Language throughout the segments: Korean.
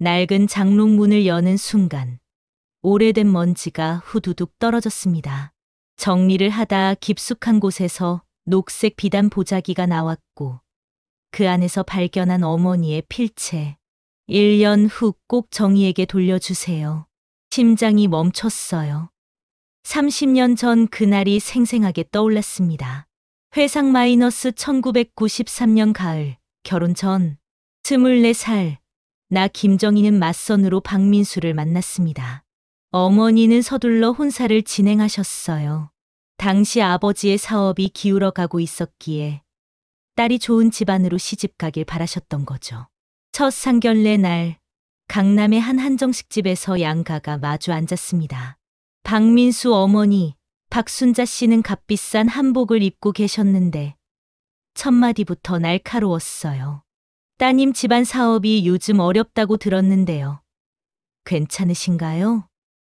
낡은 장롱문을 여는 순간 오래된 먼지가 후두둑 떨어졌습니다. 정리를 하다 깊숙한 곳에서 녹색 비단 보자기가 나왔고 그 안에서 발견한 어머니의 필체. 1년 후 꼭 정희에게 돌려주세요. 심장이 멈췄어요. 30년 전 그날이 생생하게 떠올랐습니다. 회상 마이너스 1993년 가을, 결혼 전 24살, 나 김정희는 맞선으로 박민수를 만났습니다. 어머니는 서둘러 혼사를 진행하셨어요. 당시 아버지의 사업이 기울어가고 있었기에 딸이 좋은 집안으로 시집가길 바라셨던 거죠. 첫 상견례 날 강남의 한 한정식집에서 양가가 마주 앉았습니다. 박민수 어머니, 박순자 씨는 값비싼 한복을 입고 계셨는데 첫 마디부터 날카로웠어요. 따님 집안 사업이 요즘 어렵다고 들었는데요. 괜찮으신가요?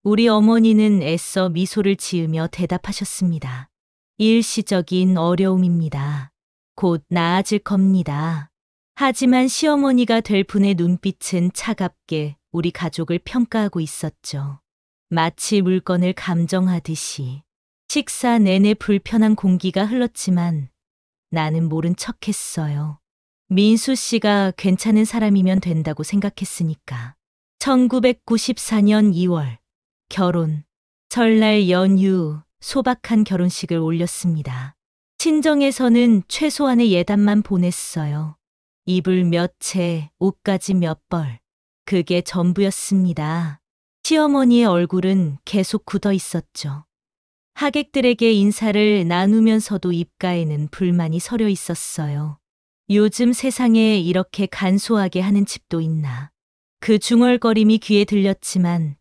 우리 어머니는 애써 미소를 지으며 대답하셨습니다. 일시적인 어려움입니다. 곧 나아질 겁니다. 하지만 시어머니가 될 분의 눈빛은 차갑게 우리 가족을 평가하고 있었죠. 마치 물건을 감정하듯이. 식사 내내 불편한 공기가 흘렀지만 나는 모른 척했어요. 민수 씨가 괜찮은 사람이면 된다고 생각했으니까. 1994년 2월, 결혼. 설날 연휴, 소박한 결혼식을 올렸습니다. 친정에서는 최소한의 예단만 보냈어요. 이불 몇 채, 옷가지 몇 벌. 그게 전부였습니다. 시어머니의 얼굴은 계속 굳어 있었죠. 하객들에게 인사를 나누면서도 입가에는 불만이 서려 있었어요. 요즘 세상에 이렇게 간소하게 하는 집도 있나. 그 중얼거림이 귀에 들렸지만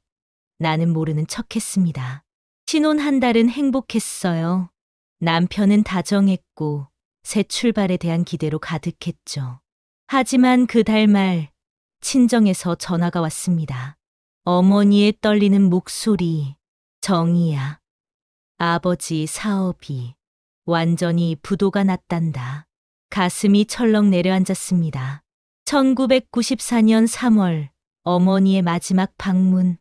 나는 모르는 척했습니다. 신혼 한 달은 행복했어요. 남편은 다정했고 새 출발에 대한 기대로 가득했죠. 하지만 그 달 말 친정에서 전화가 왔습니다. 어머니의 떨리는 목소리. 정희야. 아버지 사업이 완전히 부도가 났단다. 가슴이 철렁 내려앉았습니다. 1994년 3월 어머니의 마지막 방문.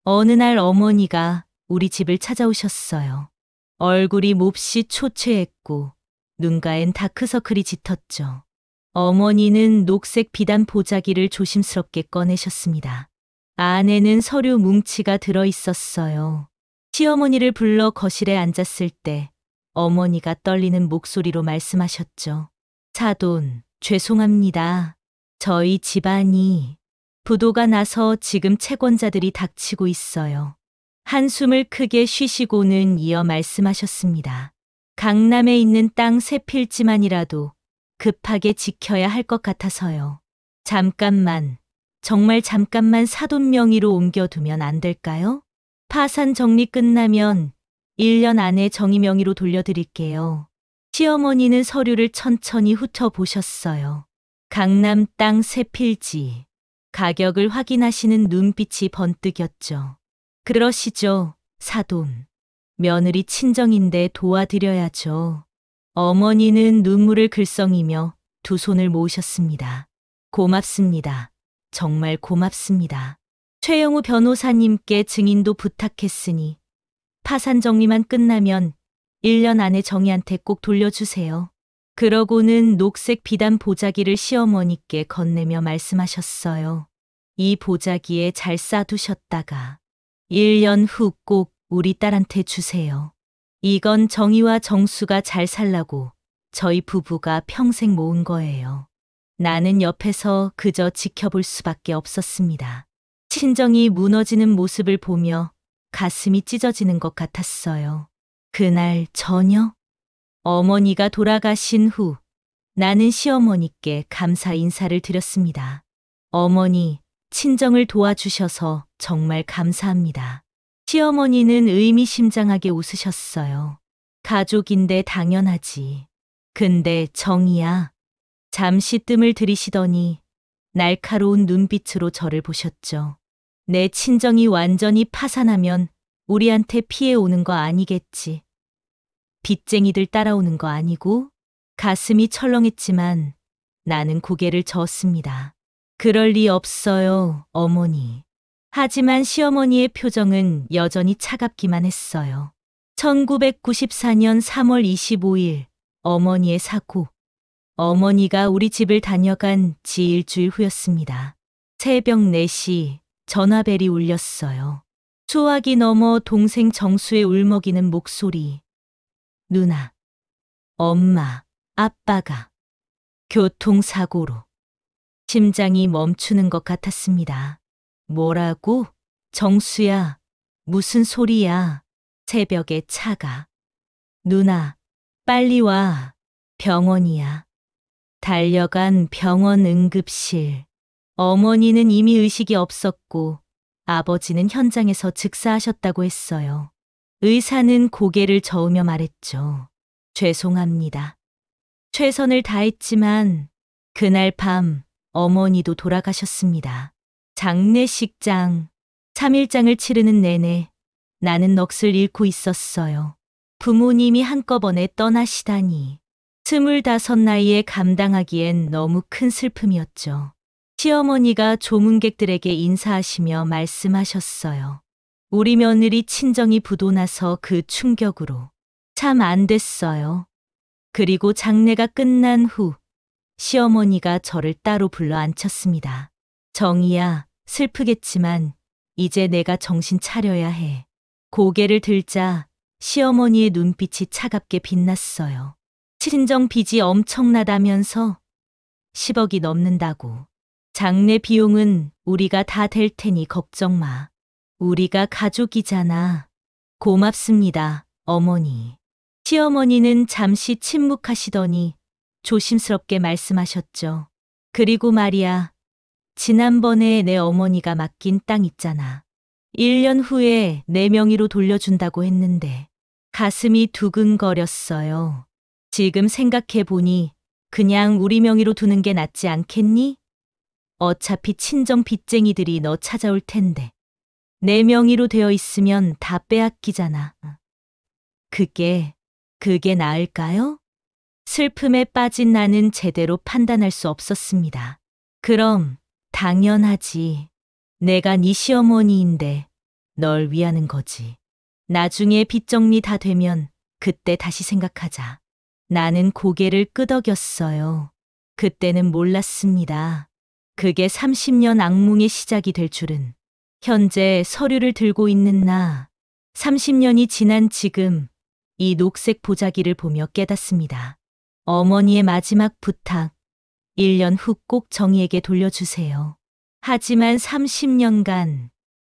어느 날 어머니가 우리 집을 찾아오셨어요. 얼굴이 몹시 초췌했고 눈가엔 다크서클이 짙었죠. 어머니는 녹색 비단 보자기를 조심스럽게 꺼내셨습니다. 안에는 서류 뭉치가 들어 있었어요. 시어머니를 불러 거실에 앉았을 때 어머니가 떨리는 목소리로 말씀하셨죠. 사돈, 죄송합니다. 저희 집안이 부도가 나서 지금 채권자들이 닥치고 있어요. 한숨을 크게 쉬시고는 이어 말씀하셨습니다. 강남에 있는 땅 3필지만이라도 급하게 지켜야 할 것 같아서요. 잠깐만, 정말 잠깐만 사돈 명의로 옮겨두면 안 될까요? 파산 정리 끝나면 1년 안에 정희 명의로 돌려드릴게요. 시어머니는 서류를 천천히 훑어보셨어요. 강남 땅 3필지. 가격을 확인하시는 눈빛이 번뜩였죠. 그러시죠, 사돈. 며느리 친정인데 도와드려야죠. 어머니는 눈물을 글썽이며 두 손을 모으셨습니다. 고맙습니다. 정말 고맙습니다. 최영우 변호사님께 증인도 부탁했으니 파산 정리만 끝나면 1년 안에 정희한테 꼭 돌려주세요. 그러고는 녹색 비단 보자기를 시어머니께 건네며 말씀하셨어요. 이 보자기에 잘 싸두셨다가 1년 후 꼭 우리 딸한테 주세요. 이건 정희와 정수가 잘 살라고 저희 부부가 평생 모은 거예요. 나는 옆에서 그저 지켜볼 수밖에 없었습니다. 친정이 무너지는 모습을 보며 가슴이 찢어지는 것 같았어요. 그날 저녁, 어머니가 돌아가신 후 나는 시어머니께 감사 인사를 드렸습니다. 어머니, 친정을 도와주셔서 정말 감사합니다. 시어머니는 의미심장하게 웃으셨어요. 가족인데 당연하지. 근데 정희야. 잠시 뜸을 들이시더니 날카로운 눈빛으로 저를 보셨죠. 내 친정이 완전히 파산하면 우리한테 피해 오는 거 아니겠지. 빚쟁이들 따라오는 거 아니고? 가슴이 철렁했지만 나는 고개를 저었습니다. 그럴 리 없어요, 어머니. 하지만 시어머니의 표정은 여전히 차갑기만 했어요. 1994년 3월 25일, 어머니의 사고. 어머니가 우리 집을 다녀간 지 일주일 후였습니다. 새벽 4시 전화벨이 울렸어요. 수화기 넘어 동생 정수의 울먹이는 목소리. 누나, 엄마, 아빠가 교통사고로. 심장이 멈추는 것 같았습니다. 뭐라고? 정수야, 무슨 소리야? 새벽에 차가. 누나, 빨리 와. 병원이야. 달려간 병원 응급실. 어머니는 이미 의식이 없었고 아버지는 현장에서 즉사하셨다고 했어요. 의사는 고개를 저으며 말했죠. 죄송합니다. 최선을 다했지만 그날 밤 어머니도 돌아가셨습니다. 장례식장, 3일장을 치르는 내내 나는 넋을 잃고 있었어요. 부모님이 한꺼번에 떠나시다니. 25 나이에 감당하기엔 너무 큰 슬픔이었죠. 시어머니가 조문객들에게 인사하시며 말씀하셨어요. 우리 며느리 친정이 부도나서 그 충격으로 참 안 됐어요. 그리고 장례가 끝난 후 시어머니가 저를 따로 불러 앉혔습니다. 정이야, 슬프겠지만 이제 내가 정신 차려야 해. 고개를 들자 시어머니의 눈빛이 차갑게 빛났어요. 친정 빚이 엄청나다면서 10억이 넘는다고. 장례 비용은 우리가 다 댈 테니 걱정 마. 우리가 가족이잖아. 고맙습니다, 어머니. 시어머니는 잠시 침묵하시더니 조심스럽게 말씀하셨죠. 그리고 말이야, 지난번에 내 어머니가 맡긴 땅 있잖아. 1년 후에 내 명의로 돌려준다고 했는데 가슴이 두근거렸어요. 지금 생각해보니 그냥 우리 명의로 두는 게 낫지 않겠니? 어차피 친정 빚쟁이들이 너 찾아올 텐데. 내 명의로 되어 있으면 다 빼앗기잖아. 그게 나을까요? 슬픔에 빠진 나는 제대로 판단할 수 없었습니다. 그럼 당연하지. 내가 네 시어머니인데 널 위하는 거지. 나중에 빚 정리 다 되면 그때 다시 생각하자. 나는 고개를 끄덕였어요. 그때는 몰랐습니다. 그게 30년 악몽의 시작이 될 줄은. 현재 서류를 들고 있는 나, 30년이 지난 지금 이 녹색 보자기를 보며 깨닫습니다. 어머니의 마지막 부탁, 1년 후 꼭 정희에게 돌려주세요. 하지만 30년간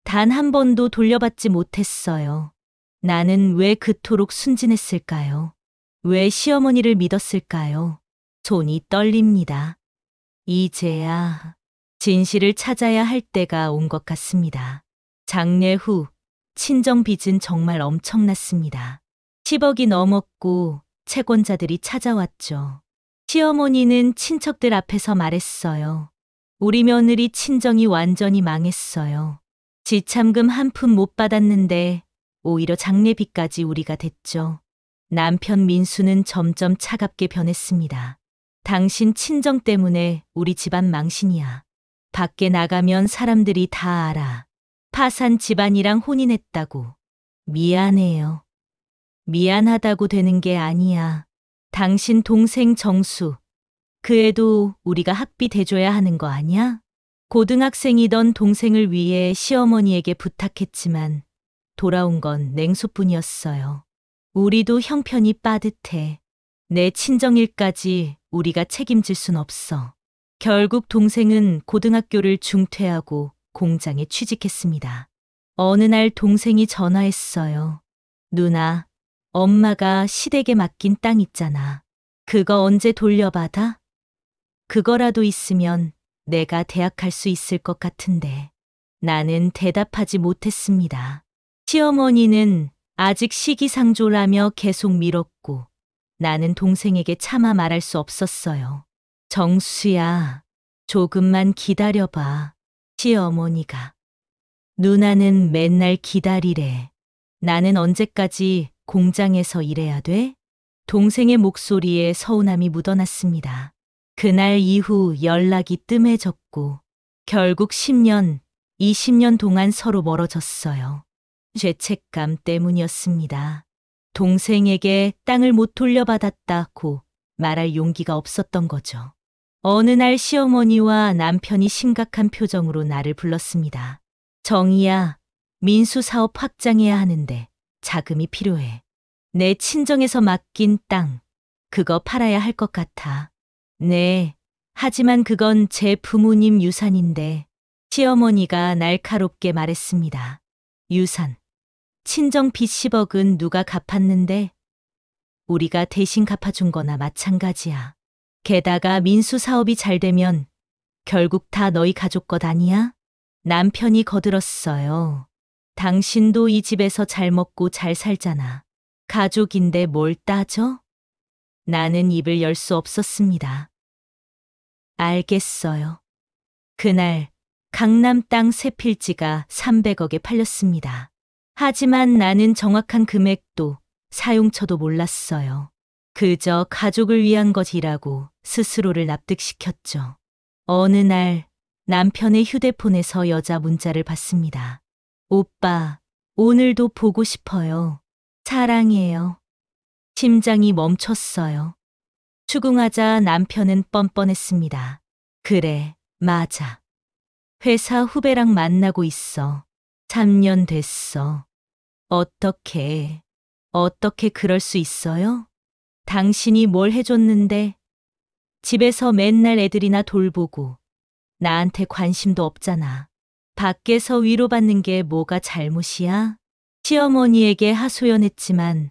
단 한 번도 돌려받지 못했어요. 나는 왜 그토록 순진했을까요? 왜 시어머니를 믿었을까요? 손이 떨립니다. 이제야 진실을 찾아야 할 때가 온 것 같습니다. 장례 후 친정 빚은 정말 엄청났습니다. 10억이 넘었고 채권자들이 찾아왔죠. 시어머니는 친척들 앞에서 말했어요. 우리 며느리 친정이 완전히 망했어요. 지참금 한 푼 못 받았는데 오히려 장례비까지 우리가 됐죠. 남편 민수는 점점 차갑게 변했습니다. 당신 친정 때문에 우리 집안 망신이야. 밖에 나가면 사람들이 다 알아. 파산 집안이랑 혼인했다고. 미안해요. 미안하다고 되는 게 아니야. 당신 동생 정수. 그 애도 우리가 학비 대줘야 하는 거 아니야? 고등학생이던 동생을 위해 시어머니에게 부탁했지만 돌아온 건 냉소뿐이었어요. 우리도 형편이 빠듯해. 내 친정일까지 우리가 책임질 순 없어. 결국 동생은 고등학교를 중퇴하고 공장에 취직했습니다. 어느 날 동생이 전화했어요. 누나, 엄마가 시댁에 맡긴 땅 있잖아. 그거 언제 돌려받아? 그거라도 있으면 내가 대학 갈 수 있을 것 같은데. 나는 대답하지 못했습니다. 시어머니는 아직 시기상조라며 계속 밀었고 나는 동생에게 차마 말할 수 없었어요. 정수야, 조금만 기다려봐. 시어머니가. 누나는 맨날 기다리래. 나는 언제까지 공장에서 일해야 돼? 동생의 목소리에 서운함이 묻어났습니다. 그날 이후 연락이 뜸해졌고 결국 10년, 20년 동안 서로 멀어졌어요. 죄책감 때문이었습니다. 동생에게 땅을 못 돌려받았다고 말할 용기가 없었던 거죠. 어느 날 시어머니와 남편이 심각한 표정으로 나를 불렀습니다. 정희야, 민수 사업 확장해야 하는데 자금이 필요해. 내 친정에서 맡긴 땅, 그거 팔아야 할 것 같아. 네, 하지만 그건 제 부모님 유산인데, 시어머니가 날카롭게 말했습니다. 유산. 친정 빚 10억은 누가 갚았는데? 우리가 대신 갚아준 거나 마찬가지야. 게다가 민수 사업이 잘 되면 결국 다 너희 가족 것 아니야? 남편이 거들었어요. 당신도 이 집에서 잘 먹고 잘 살잖아. 가족인데 뭘 따져? 나는 입을 열 수 없었습니다. 알겠어요. 그날 강남 땅 3필지가 300억에 팔렸습니다. 하지만 나는 정확한 금액도 사용처도 몰랐어요. 그저 가족을 위한 것이라고 스스로를 납득시켰죠. 어느 날 남편의 휴대폰에서 여자 문자를 받습니다. 오빠, 오늘도 보고 싶어요. 사랑해요. 심장이 멈췄어요. 추궁하자 남편은 뻔뻔했습니다. 그래, 맞아. 회사 후배랑 만나고 있어. 3년 됐어. 어떻게 그럴 수 있어요? 당신이 뭘 해줬는데? 집에서 맨날 애들이나 돌보고 나한테 관심도 없잖아. 밖에서 위로받는 게 뭐가 잘못이야? 시어머니에게 하소연했지만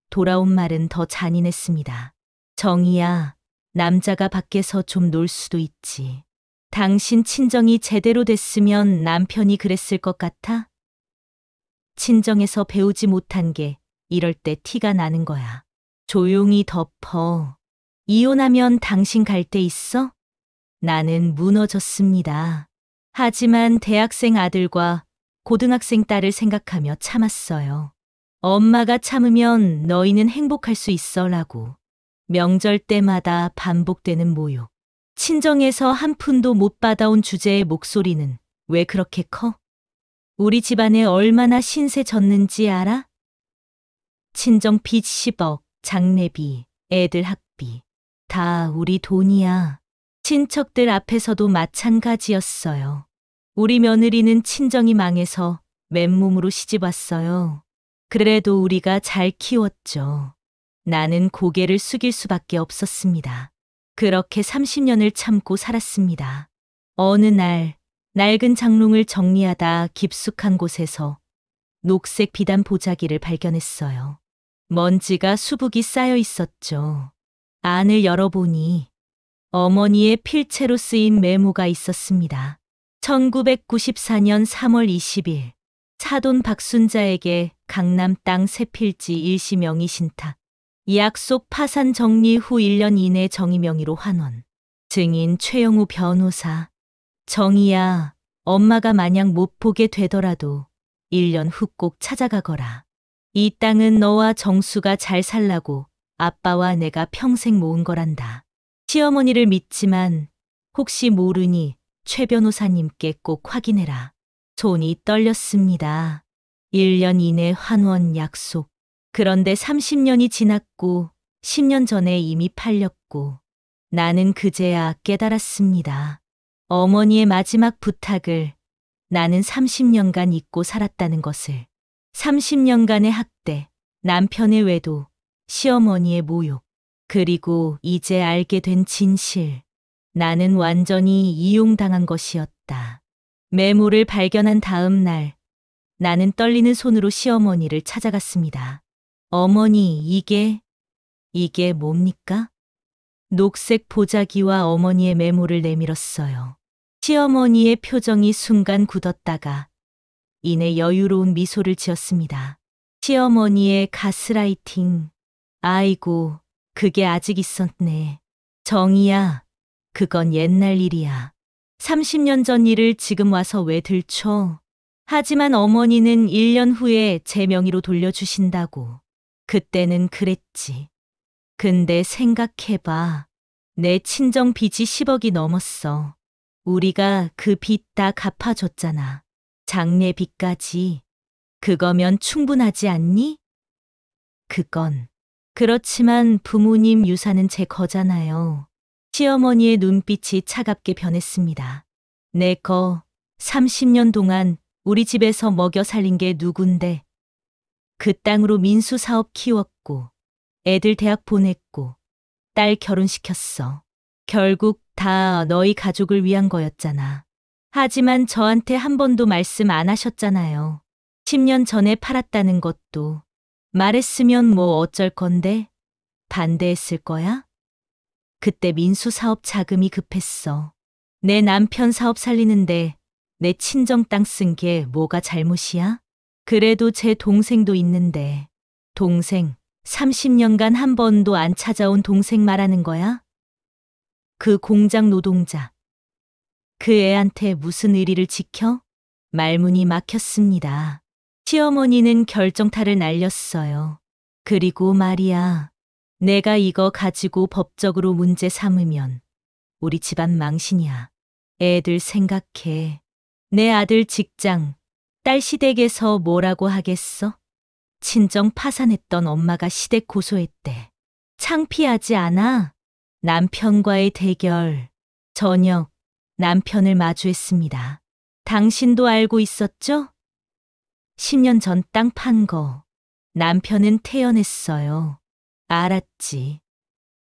돌아온 말은 더 잔인했습니다. 정희야, 남자가 밖에서 좀 놀 수도 있지. 당신 친정이 제대로 됐으면 남편이 그랬을 것 같아? 친정에서 배우지 못한 게 이럴 때 티가 나는 거야. 조용히 덮어. 이혼하면 당신 갈 데 있어? 나는 무너졌습니다. 하지만 대학생 아들과 고등학생 딸을 생각하며 참았어요. 엄마가 참으면 너희는 행복할 수 있어라고. 명절 때마다 반복되는 모욕. 친정에서 한 푼도 못 받아온 주제의 목소리는 왜 그렇게 커? 우리 집안에 얼마나 신세 졌는지 알아? 친정 빚 10억, 장례비, 애들 학비. 다 우리 돈이야. 친척들 앞에서도 마찬가지였어요. 우리 며느리는 친정이 망해서 맨몸으로 시집 왔어요. 그래도 우리가 잘 키웠죠. 나는 고개를 숙일 수밖에 없었습니다. 그렇게 30년을 참고 살았습니다. 어느 날 낡은 장롱을 정리하다 깊숙한 곳에서 녹색 비단 보자기를 발견했어요. 먼지가 수북이 쌓여 있었죠. 안을 열어보니 어머니의 필체로 쓰인 메모가 있었습니다. 1994년 3월 20일 사돈 박순자에게 강남 땅 3필지 일시 명의 신탁. 약속 파산 정리 후 1년 이내 정의 명의로 환원. 증인 최영우 변호사. 정희야, 엄마가 만약 못 보게 되더라도 1년 후 꼭 찾아가거라. 이 땅은 너와 정수가 잘 살라고 아빠와 내가 평생 모은 거란다. 시어머니를 믿지만 혹시 모르니 최 변호사님께 꼭 확인해라. 손이 떨렸습니다. 1년 이내 환원 약속. 그런데 30년이 지났고 10년 전에 이미 팔렸고 나는 그제야 깨달았습니다. 어머니의 마지막 부탁을 나는 30년간 잊고 살았다는 것을. 30년간의 학대, 남편의 외도, 시어머니의 모욕, 그리고 이제 알게 된 진실. 나는 완전히 이용당한 것이었다. 메모를 발견한 다음 날 나는 떨리는 손으로 시어머니를 찾아갔습니다. 어머니, 이게 뭡니까? 녹색 보자기와 어머니의 메모를 내밀었어요. 시어머니의 표정이 순간 굳었다가 이내 여유로운 미소를 지었습니다. 시어머니의 가스라이팅. 아이고, 그게 아직 있었네. 정희야, 그건 옛날 일이야. 30년 전 일을 지금 와서 왜 들춰? 하지만 어머니는 1년 후에 제 명의로 돌려주신다고. 그때는 그랬지. 근데 생각해봐. 내 친정 빚이 10억이 넘었어. 우리가 그 빚 다 갚아줬잖아. 장례비까지. 그거면 충분하지 않니? 그건. 그렇지만 부모님 유산은 제 거잖아요. 시어머니의 눈빛이 차갑게 변했습니다. 내 거 30년 동안 우리 집에서 먹여 살린 게 누군데. 그 땅으로 민수 사업 키웠고, 애들 대학 보냈고, 딸 결혼시켰어. 결국 다 너희 가족을 위한 거였잖아. 하지만 저한테 한 번도 말씀 안 하셨잖아요. 10년 전에 팔았다는 것도. 말했으면 뭐 어쩔 건데? 반대했을 거야? 그때 민수 사업 자금이 급했어. 내 남편 사업 살리는데 내 친정 땅 쓴 게 뭐가 잘못이야? 그래도 제 동생도 있는데. 동생, 30년간 한 번도 안 찾아온 동생 말하는 거야? 그 공장 노동자. 그 애한테 무슨 의리를 지켜? 말문이 막혔습니다. 시어머니는 결정타를 날렸어요. 그리고 말이야. 내가 이거 가지고 법적으로 문제 삼으면 우리 집안 망신이야. 애들 생각해. 내 아들 직장, 딸 시댁에서 뭐라고 하겠어? 친정 파산했던 엄마가 시댁 고소했대. 창피하지 않아? 남편과의 대결. 저녁, 남편을 마주했습니다. 당신도 알고 있었죠? 10년 전 땅 판 거. 남편은 태연했어요. 알았지.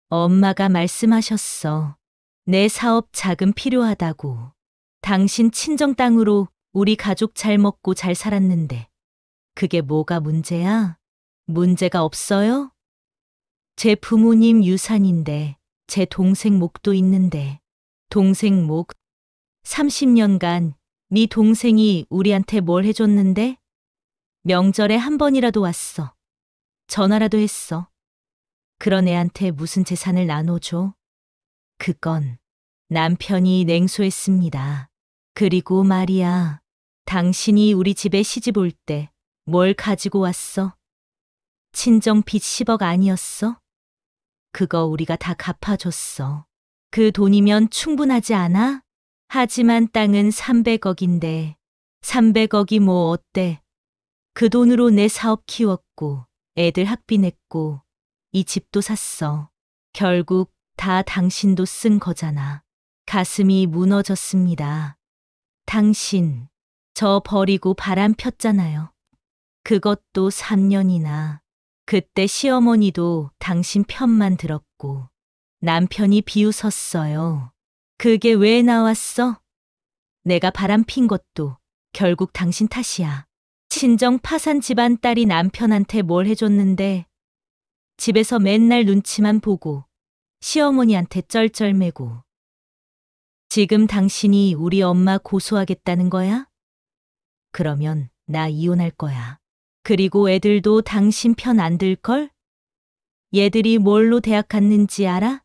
엄마가 말씀하셨어. 내 사업 자금 필요하다고. 당신 친정 땅으로 우리 가족 잘 먹고 잘 살았는데. 그게 뭐가 문제야? 문제가 없어요? 제 부모님 유산인데, 제 동생 목도 있는데. 동생 목? 30년간 네 동생이 우리한테 뭘 해줬는데? 명절에 한 번이라도 왔어. 전화라도 했어. 그런 애한테 무슨 재산을 나눠줘? 그건 남편이 냉소했습니다. 그리고 말이야. 당신이 우리 집에 시집 올 때 뭘 가지고 왔어? 친정 빚 10억 아니었어? 그거 우리가 다 갚아줬어. 그 돈이면 충분하지 않아? 하지만 땅은 300억인데 300억이 뭐 어때? 그 돈으로 내 사업 키웠고 애들 학비 냈고 이 집도 샀어. 결국 다 당신도 쓴 거잖아. 가슴이 무너졌습니다. 당신, 저 버리고 바람 폈잖아요. 그것도 3년이나. 그때 시어머니도 당신 편만 들었고 남편이 비웃었어요. 그게 왜 나왔어? 내가 바람 핀 것도 결국 당신 탓이야. 친정 파산 집안 딸이 남편한테 뭘 해줬는데 집에서 맨날 눈치만 보고 시어머니한테 쩔쩔매고. 지금 당신이 우리 엄마 고소하겠다는 거야? 그러면 나 이혼할 거야. 그리고 애들도 당신 편 안 들걸? 얘들이 뭘로 대학 갔는지 알아?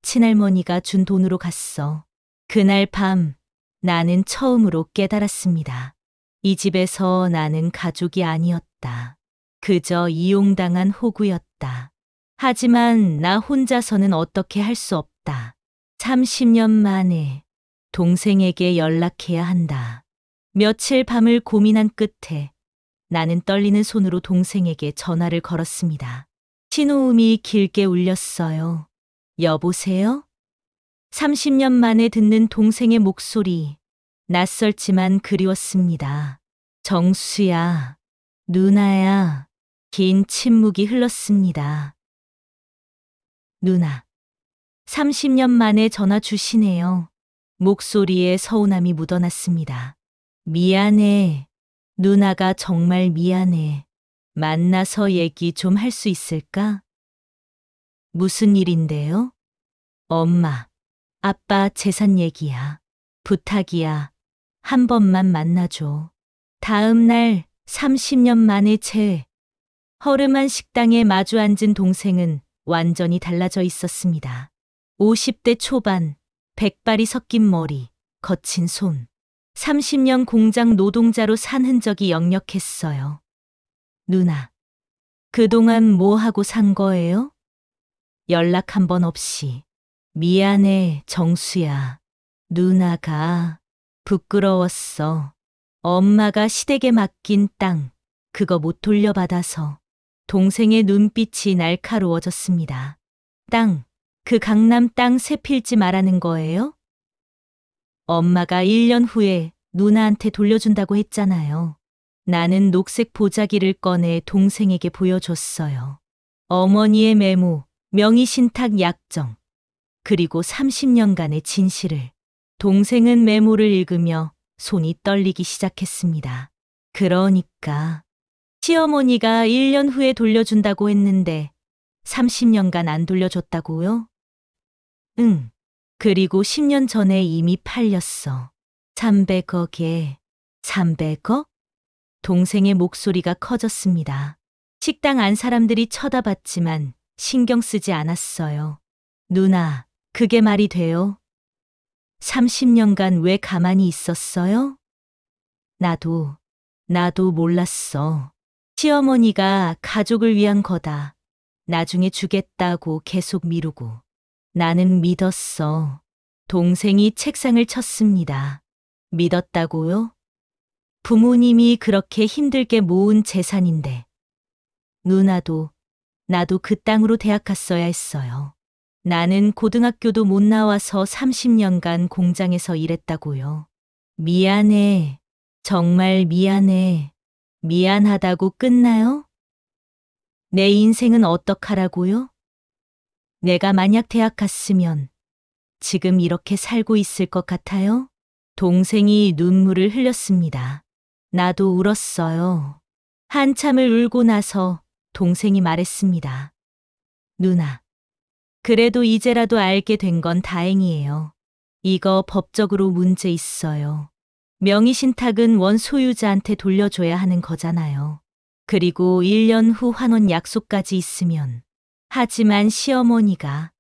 친할머니가 준 돈으로 갔어. 그날 밤 나는 처음으로 깨달았습니다. 이 집에서 나는 가족이 아니었다. 그저 이용당한 호구였다. 하지만 나 혼자서는 어떻게 할 수 없다. 30년 만에 동생에게 연락해야 한다. 며칠 밤을 고민한 끝에 나는 떨리는 손으로 동생에게 전화를 걸었습니다. 신호음이 길게 울렸어요. 여보세요? 30년 만에 듣는 동생의 목소리. 낯설지만 그리웠습니다. 정수야, 누나야. 긴 침묵이 흘렀습니다. 누나. 30년 만에 전화 주시네요. 목소리에 서운함이 묻어났습니다. 미안해. 누나가 정말 미안해. 만나서 얘기 좀 할 수 있을까? 무슨 일인데요? 엄마, 아빠 재산 얘기야. 부탁이야. 한 번만 만나줘. 다음 날 30년 만에 허름한 식당에 마주 앉은 동생은 완전히 달라져 있었습니다. 50대 초반, 백발이 섞인 머리, 거친 손. 30년 공장 노동자로 산 흔적이 역력했어요. 누나, 그동안 뭐 하고 산 거예요? 연락 한 번 없이. 미안해, 정수야. 누나가 부끄러웠어. 엄마가 시댁에 맡긴 땅, 그거 못 돌려받아서 동생의 눈빛이 날카로워졌습니다. 땅, 그 강남 땅 새 필지 말하는 거예요? 엄마가 1년 후에 누나한테 돌려준다고 했잖아요. 나는 녹색 보자기를 꺼내 동생에게 보여줬어요. 어머니의 메모, 명의신탁 약정, 그리고 30년간의 진실을. 동생은 메모를 읽으며 손이 떨리기 시작했습니다. 그러니까 시어머니가 1년 후에 돌려준다고 했는데 30년간 안 돌려줬다고요? 응. 그리고 10년 전에 이미 팔렸어. 300억에 300억? 동생의 목소리가 커졌습니다. 식당 안 사람들이 쳐다봤지만 신경 쓰지 않았어요. 누나, 그게 말이 돼요? 30년간 왜 가만히 있었어요? 나도 몰랐어. 시어머니가 가족을 위한 거다. 나중에 주겠다고 계속 미루고. 나는 믿었어. 동생이 책상을 쳤습니다. 믿었다고요? 부모님이 그렇게 힘들게 모은 재산인데. 누나도, 나도 그 땅으로 대학 갔어야 했어요. 나는 고등학교도 못 나와서 30년간 공장에서 일했다고요. 미안해. 정말 미안해. 미안하다고 끝나요? 내 인생은 어떡하라고요? 내가 만약 대학 갔으면 지금 이렇게 살고 있을 것 같아요? 동생이 눈물을 흘렸습니다. 나도 울었어요. 한참을 울고 나서 동생이 말했습니다. 누나, 그래도 이제라도 알게 된 건 다행이에요. 이거 법적으로 문제 있어요. 명의신탁은 원소유자한테 돌려줘야 하는 거잖아요. 그리고 1년 후 환원 약속까지 있으면. 하지만 시어머니가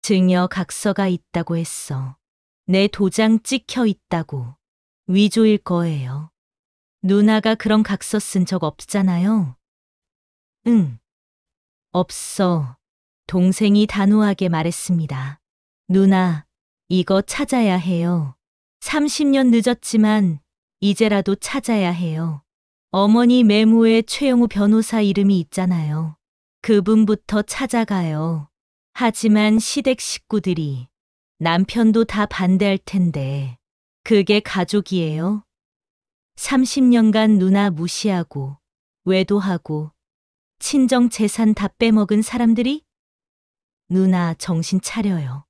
증여 각서가 있다고 했어. 내 도장 찍혀 있다고. 위조일 거예요. 누나가 그런 각서 쓴 적 없잖아요. 응. 없어. 동생이 단호하게 말했습니다. 누나, 이거 찾아야 해요. 30년 늦었지만 이제라도 찾아야 해요. 어머니 메모에 최영우 변호사 이름이 있잖아요. 그분부터 찾아가요. 하지만 시댁 식구들이 남편도 다 반대할 텐데 그게 가족이에요? 30년간 누나 무시하고 외도하고 친정 재산 다 빼먹은 사람들이? 누나 정신 차려요.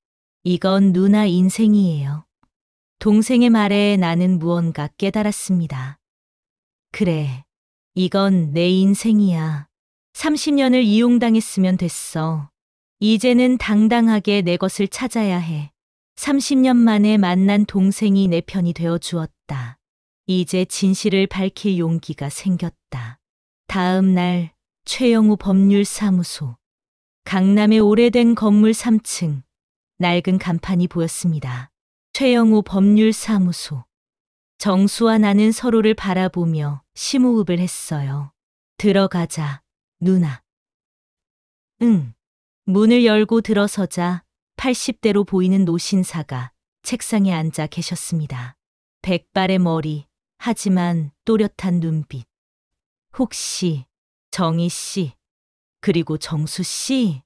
이건 누나 인생이에요. 동생의 말에 나는 무언가 깨달았습니다. 그래, 이건 내 인생이야. 30년을 이용당했으면 됐어. 이제는 당당하게 내 것을 찾아야 해. 30년 만에 만난 동생이 내 편이 되어 주었다. 이제 진실을 밝힐 용기가 생겼다. 다음 날 최영우 법률사무소. 강남의 오래된 건물 3층. 낡은 간판이 보였습니다. 최영우 법률사무소. 정수와 나는 서로를 바라보며 심호흡을 했어요. 들어가자, 누나. 응. 문을 열고 들어서자 80대로 보이는 노신사가 책상에 앉아 계셨습니다. 백발의 머리, 하지만 또렷한 눈빛. 혹시 정희 씨, 그리고 정수 씨?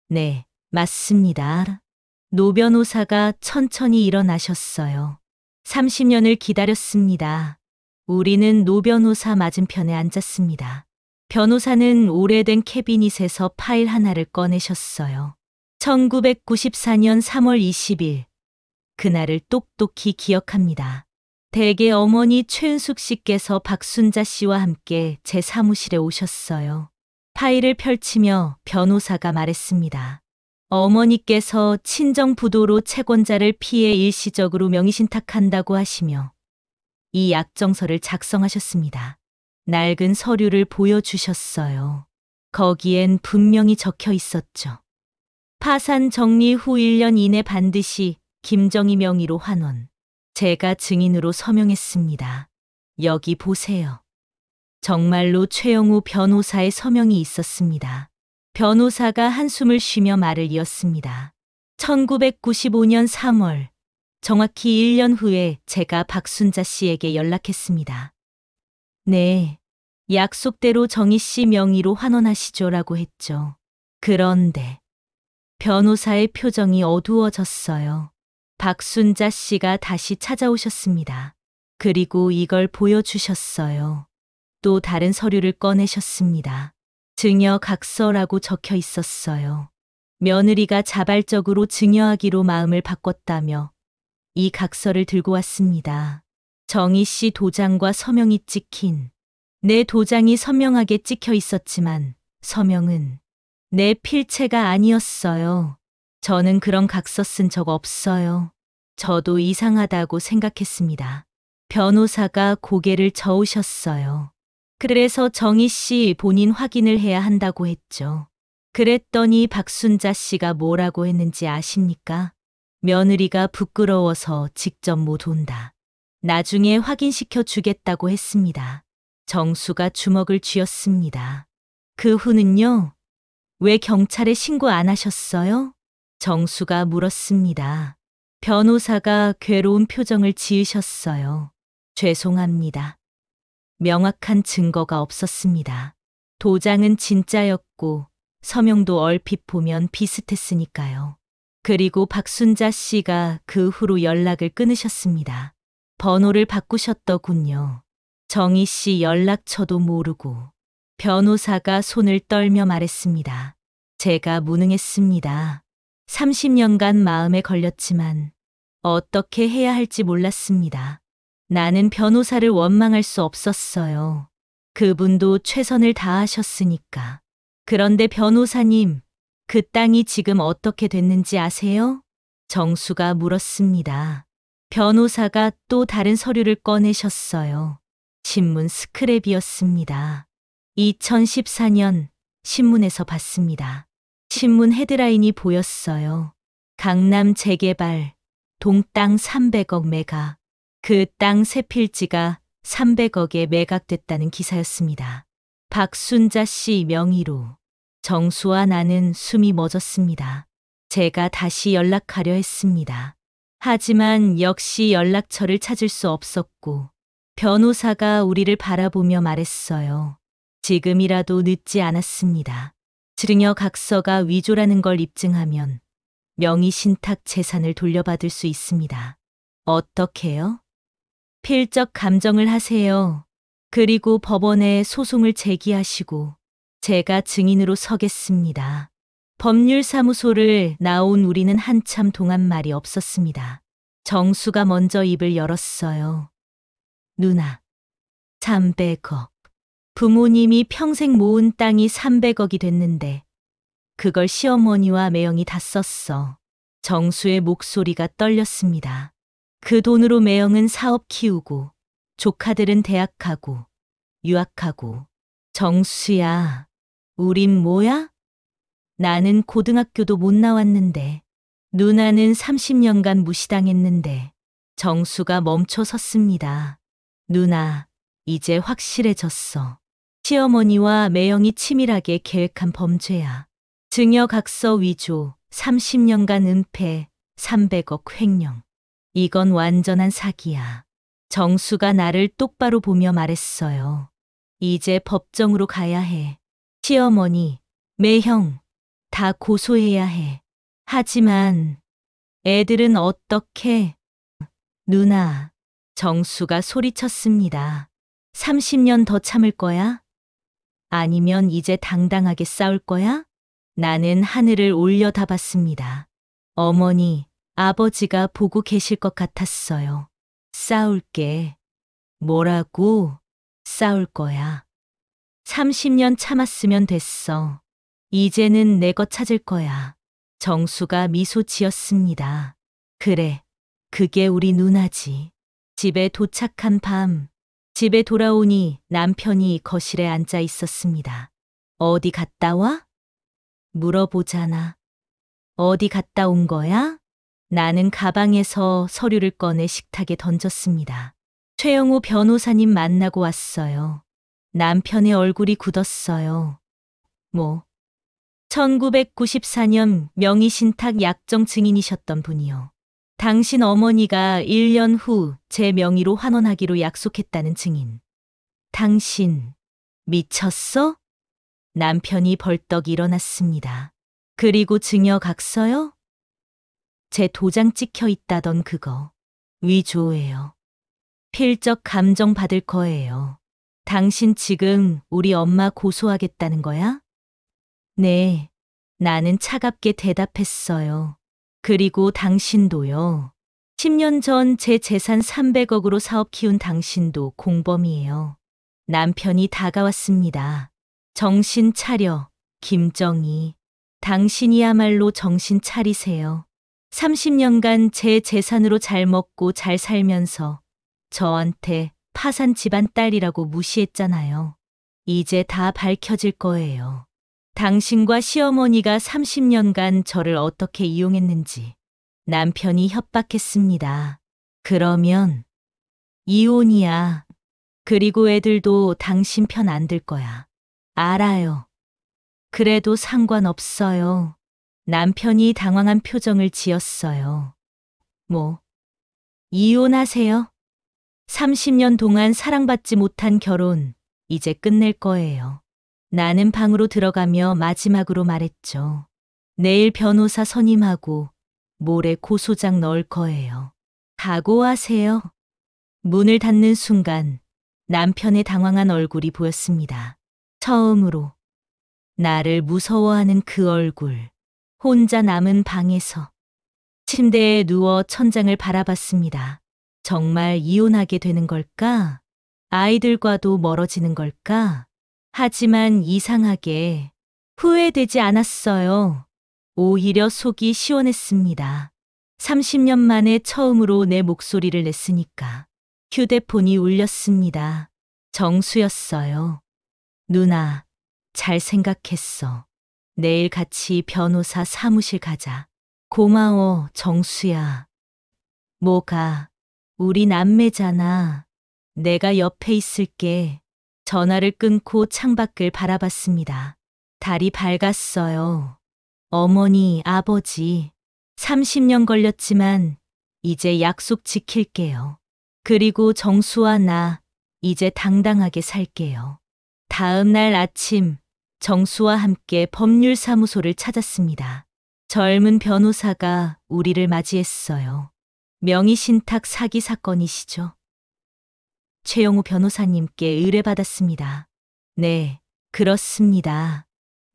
네, 맞습니다. 노 변호사가 천천히 일어나셨어요. 30년을 기다렸습니다. 우리는 노 변호사 맞은편에 앉았습니다. 변호사는 오래된 캐비닛에서 파일 하나를 꺼내셨어요. 1994년 3월 20일. 그날을 똑똑히 기억합니다. 댁의 어머니 최은숙 씨께서 박순자 씨와 함께 제 사무실에 오셨어요. 파일을 펼치며 변호사가 말했습니다. 어머니께서 친정 부도로 채권자를 피해 일시적으로 명의신탁한다고 하시며 이 약정서를 작성하셨습니다. 낡은 서류를 보여주셨어요. 거기엔 분명히 적혀 있었죠. 파산 정리 후 1년 이내 반드시 김정희 명의로 환원. 제가 증인으로 서명했습니다. 여기 보세요. 정말로 최영우 변호사의 서명이 있었습니다. 변호사가 한숨을 쉬며 말을 이었습니다. 1995년 3월 정확히 1년 후에 제가 박순자 씨에게 연락했습니다. 네, 약속대로 정희 씨 명의로 환원하시죠라고 했죠. 그런데 변호사의 표정이 어두워졌어요. 박순자 씨가 다시 찾아오셨습니다. 그리고 이걸 보여주셨어요. 또 다른 서류를 꺼내셨습니다. 증여각서라고 적혀 있었어요. 며느리가 자발적으로 증여하기로 마음을 바꿨다며 이 각서를 들고 왔습니다. 정희 씨 도장과 서명이 찍힌. 내 도장이 선명하게 찍혀 있었지만 서명은 내 필체가 아니었어요. 저는 그런 각서 쓴 적 없어요. 저도 이상하다고 생각했습니다. 변호사가 고개를 저으셨어요. 그래서 정희 씨 본인 확인을 해야 한다고 했죠. 그랬더니 박순자 씨가 뭐라고 했는지 아십니까? 며느리가 부끄러워서 직접 못 온다. 나중에 확인시켜 주겠다고 했습니다. 정수가 주먹을 쥐었습니다. 그 후는요? 왜 경찰에 신고 안 하셨어요? 정수가 물었습니다. 변호사가 괴로운 표정을 지으셨어요. 죄송합니다. 명확한 증거가 없었습니다. 도장은 진짜였고 서명도 얼핏 보면 비슷했으니까요. 그리고 박순자 씨가 그 후로 연락을 끊으셨습니다. 번호를 바꾸셨더군요. 정희 씨 연락처도 모르고. 변호사가 손을 떨며 말했습니다. 제가 무능했습니다. 30년간 마음에 걸렸지만 어떻게 해야 할지 몰랐습니다. 나는 변호사를 원망할 수 없었어요. 그분도 최선을 다하셨으니까. 그런데 변호사님, 그 땅이 지금 어떻게 됐는지 아세요? 정수가 물었습니다. 변호사가 또 다른 서류를 꺼내셨어요. 신문 스크랩이었습니다. 2014년 신문에서 봤습니다. 신문 헤드라인이 보였어요. 강남 재개발, 동땅 300억 매각. 그 땅 세 필지가 300억에 매각됐다는 기사였습니다. 박순자 씨 명의로. 정수와 나는 숨이 멎었습니다. 제가 다시 연락하려 했습니다. 하지만 역시 연락처를 찾을 수 없었고 변호사가 우리를 바라보며 말했어요. 지금이라도 늦지 않았습니다. 증여각서가 위조라는 걸 입증하면 명의신탁 재산을 돌려받을 수 있습니다. 어떻게요? 필적 감정을 하세요. 그리고 법원에 소송을 제기하시고 제가 증인으로 서겠습니다. 법률사무소를 나온 우리는 한참 동안 말이 없었습니다. 정수가 먼저 입을 열었어요. 누나, 300억. 부모님이 평생 모은 땅이 300억이 됐는데 그걸 시어머니와 매형이 다 썼어. 정수의 목소리가 떨렸습니다. 그 돈으로 매형은 사업 키우고 조카들은 대학 가고 유학하고. 정수야, 우린 뭐야? 나는 고등학교도 못 나왔는데 누나는 30년간 무시당했는데. 정수가 멈춰 섰습니다. 누나, 이제 확실해졌어. 시어머니와 매형이 치밀하게 계획한 범죄야. 증여각서 위조, 30년간 은폐, 300억 횡령. 이건 완전한 사기야. 정수가 나를 똑바로 보며 말했어요. 이제 법정으로 가야 해. 시어머니, 매형, 다 고소해야 해. 하지만 애들은 어떻게? 누나, 정수가 소리쳤습니다. 30년 더 참을 거야? 아니면 이제 당당하게 싸울 거야? 나는 하늘을 올려다봤습니다. 어머니, 아버지가 보고 계실 것 같았어요. 싸울게. 뭐라고? 싸울 거야. 30년 참았으면 됐어. 이제는 내 것 찾을 거야. 정수가 미소 지었습니다. 그래, 그게 우리 누나지. 집에 도착한 밤, 집에 돌아오니 남편이 거실에 앉아 있었습니다. 어디 갔다 와? 물어보잖아. 어디 갔다 온 거야? 나는 가방에서 서류를 꺼내 식탁에 던졌습니다. 최영우 변호사님 만나고 왔어요. 남편의 얼굴이 굳었어요. 1994년 명의신탁 약정 증인이셨던 분이요. 당신 어머니가 1년 후 제 명의로 환원하기로 약속했다는 증인. 당신 미쳤어? 남편이 벌떡 일어났습니다. 그리고 증여 각서요? 제 도장 찍혀 있다던 그거. 위조예요. 필적 감정 받을 거예요. 당신 지금 우리 엄마 고소하겠다는 거야? 네. 나는 차갑게 대답했어요. 그리고 당신도요. 10년 전 제 재산 300억으로 사업 키운 당신도 공범이에요. 남편이 다가왔습니다. 정신 차려, 김정희. 당신이야말로 정신 차리세요. 30년간 제 재산으로 잘 먹고 잘 살면서 저한테 파산 집안 딸이라고 무시했잖아요. 이제 다 밝혀질 거예요. 당신과 시어머니가 30년간 저를 어떻게 이용했는지 남편이 협박했습니다. 그러면 이혼이야. 그리고 애들도 당신 편 안 들 거야. 알아요. 그래도 상관없어요. 남편이 당황한 표정을 지었어요. 뭐, 이혼하세요? 30년 동안 사랑받지 못한 결혼, 이제 끝낼 거예요. 나는 방으로 들어가며 마지막으로 말했죠. 내일 변호사 선임하고 모레 고소장 넣을 거예요. 각오하세요. 문을 닫는 순간 남편의 당황한 얼굴이 보였습니다. 처음으로 나를 무서워하는 그 얼굴. 혼자 남은 방에서 침대에 누워 천장을 바라봤습니다. 정말 이혼하게 되는 걸까? 아이들과도 멀어지는 걸까? 하지만 이상하게 후회되지 않았어요. 오히려 속이 시원했습니다. 30년 만에 처음으로 내 목소리를 냈으니까. 휴대폰이 울렸습니다. 정수였어요. 누나, 잘 생각했어. 내일 같이 변호사 사무실 가자. 고마워, 정수야. 뭐가? 우리 남매잖아. 내가 옆에 있을게. 전화를 끊고 창밖을 바라봤습니다. 달이 밝았어요. 어머니, 아버지. 30년 걸렸지만 이제 약속 지킬게요. 그리고 정수와 나 이제 당당하게 살게요. 다음 날 아침 정수와 함께 법률사무소를 찾았습니다. 젊은 변호사가 우리를 맞이했어요. 명의신탁 사기 사건이시죠? 최영우 변호사님께 의뢰받았습니다. 네, 그렇습니다.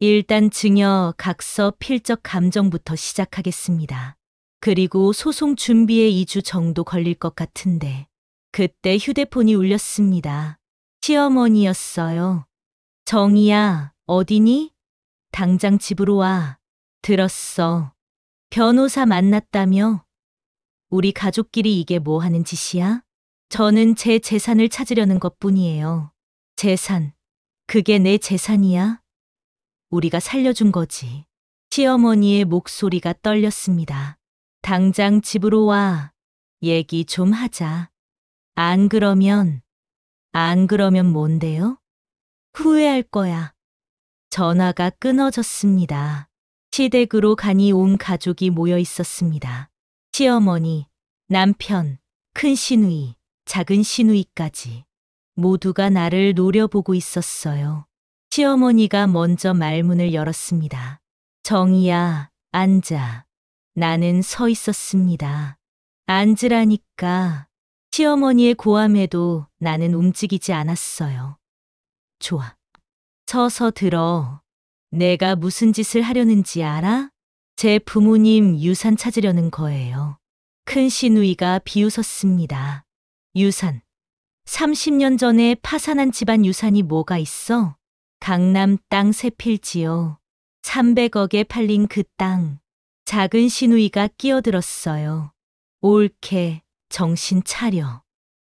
일단 증여, 각서, 필적 감정부터 시작하겠습니다. 그리고 소송 준비에 2주 정도 걸릴 것 같은데. 그때 휴대폰이 울렸습니다. 시어머니였어요. 정희야, 어디니? 당장 집으로 와. 들었어. 변호사 만났다며? 우리 가족끼리 이게 뭐 하는 짓이야? 저는 제 재산을 찾으려는 것뿐이에요. 재산. 그게 내 재산이야? 우리가 살려준 거지. 시어머니의 목소리가 떨렸습니다. 당장 집으로 와. 얘기 좀 하자. 안 그러면 뭔데요? 후회할 거야. 전화가 끊어졌습니다. 시댁으로 가니 온 가족이 모여 있었습니다. 시어머니, 남편, 큰 시누이, 작은 시누이까지. 모두가 나를 노려보고 있었어요. 시어머니가 먼저 말문을 열었습니다. 정희야, 앉아. 나는 서 있었습니다. 앉으라니까. 시어머니의 고함에도 나는 움직이지 않았어요. 좋아. 서서 들어. 내가 무슨 짓을 하려는지 알아? 제 부모님 유산 찾으려는 거예요. 큰 시누이가 비웃었습니다. 유산. 30년 전에 파산한 집안 유산이 뭐가 있어? 강남 땅 3필지요. 300억에 팔린 그 땅. 작은 시누이가 끼어들었어요. 옳게, 정신 차려.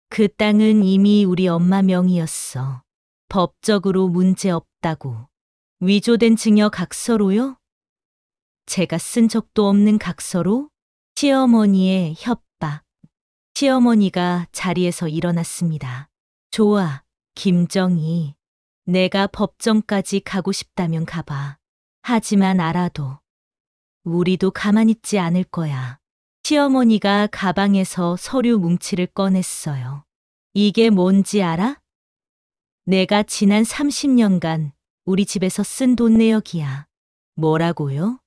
그 땅은 이미 우리 엄마 명의였어. 법적으로 문제 없다고. 위조된 증여 각서로요? 제가 쓴 적도 없는 각서로? 시어머니의 협박. 시어머니가 자리에서 일어났습니다. 좋아, 김정희. 내가 법정까지 가고 싶다면 가봐. 하지만 알아도 우리도 가만히 있지 않을 거야. 시어머니가 가방에서 서류 뭉치를 꺼냈어요. 이게 뭔지 알아? 내가 지난 30년간 우리 집에서 쓴 돈 내역이야. 뭐라고요?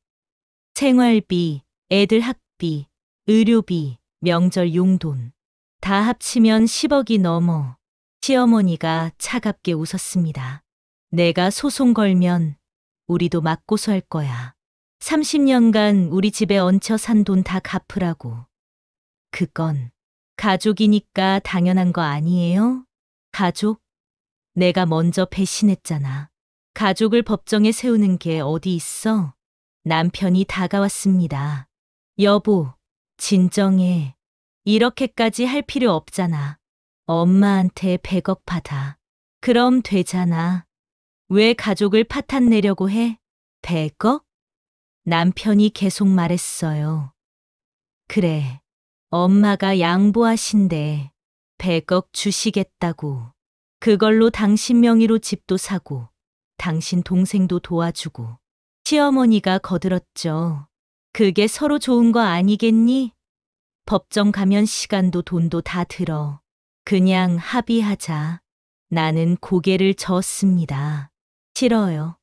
생활비, 애들 학비, 의료비, 명절 용돈. 다 합치면 10억이 넘어. 시어머니가 차갑게 웃었습니다. 내가 소송 걸면 우리도 맞고소할 거야. 30년간 우리 집에 얹혀 산 돈 다 갚으라고. 그건 가족이니까 당연한 거 아니에요? 가족? 내가 먼저 배신했잖아. 가족을 법정에 세우는 게 어디 있어? 남편이 다가왔습니다. 여보, 진정해. 이렇게까지 할 필요 없잖아. 엄마한테 100억 받아. 그럼 되잖아. 왜 가족을 파탄내려고 해? 100억? 남편이 계속 말했어요. 그래, 엄마가 양보하신대. 100억 주시겠다고. 그걸로 당신 명의로 집도 사고, 당신 동생도 도와주고. 시어머니가 거들었죠. 그게 서로 좋은 거 아니겠니? 법정 가면 시간도 돈도 다 들어. 그냥 합의하자. 나는 고개를 저었습니다. 싫어요.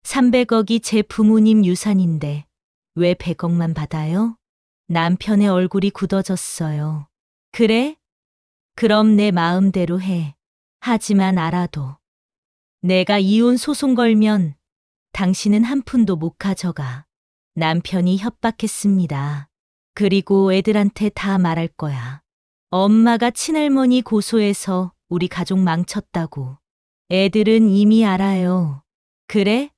300억이 제 부모님 유산인데 왜 100억만 받아요? 남편의 얼굴이 굳어졌어요. 그래? 그럼 내 마음대로 해. 하지만 알아도 내가 이혼 소송 걸면 당신은 한 푼도 못 가져가. 남편이 협박했습니다. 그리고 애들한테 다 말할 거야. 엄마가 친할머니 고소해서 우리 가족 망쳤다고. 애들은 이미 알아요. 그래?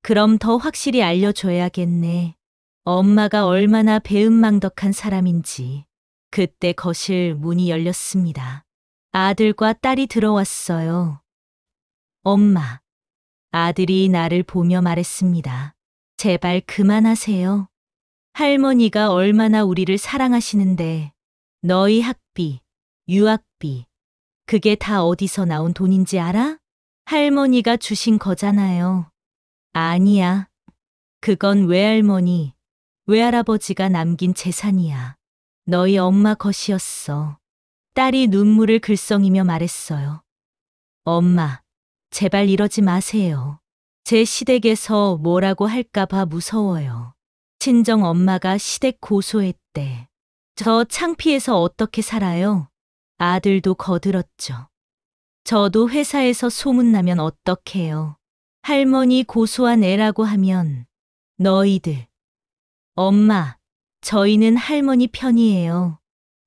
그럼 더 확실히 알려줘야겠네. 엄마가 얼마나 배은망덕한 사람인지. 그때 거실 문이 열렸습니다. 아들과 딸이 들어왔어요. 엄마. 아들이 나를 보며 말했습니다. 제발 그만하세요. 할머니가 얼마나 우리를 사랑하시는데 너희 학비, 유학비, 그게 다 어디서 나온 돈인지 알아? 할머니가 주신 거잖아요. 아니야. 그건 외할머니, 외할아버지가 남긴 재산이야. 너희 엄마 것이었어. 딸이 눈물을 글썽이며 말했어요. 엄마, 제발 이러지 마세요. 제 시댁에서 뭐라고 할까봐 무서워요. 친정 엄마가 시댁 고소했대. 저 창피해서 어떻게 살아요? 아들도 거들었죠. 저도 회사에서 소문나면 어떡해요. 할머니 고소한 애라고 하면 너희들. 엄마, 저희는 할머니 편이에요.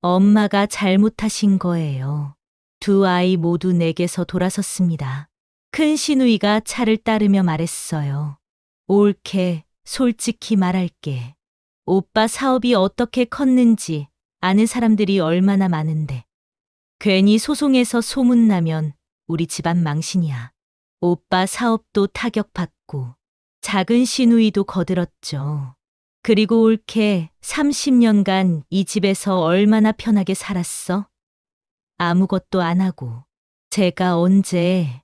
엄마가 잘못하신 거예요. 두 아이 모두 내게서 돌아섰습니다. 큰 시누이가 차를 따르며 말했어요. 옳게, 솔직히 말할게. 오빠 사업이 어떻게 컸는지 아는 사람들이 얼마나 많은데. 괜히 소송에서 소문나면 우리 집안 망신이야. 오빠 사업도 타격받고 작은 시누이도 거들었죠. 그리고 옳게 30년간 이 집에서 얼마나 편하게 살았어? 아무것도 안 하고. 제가 언제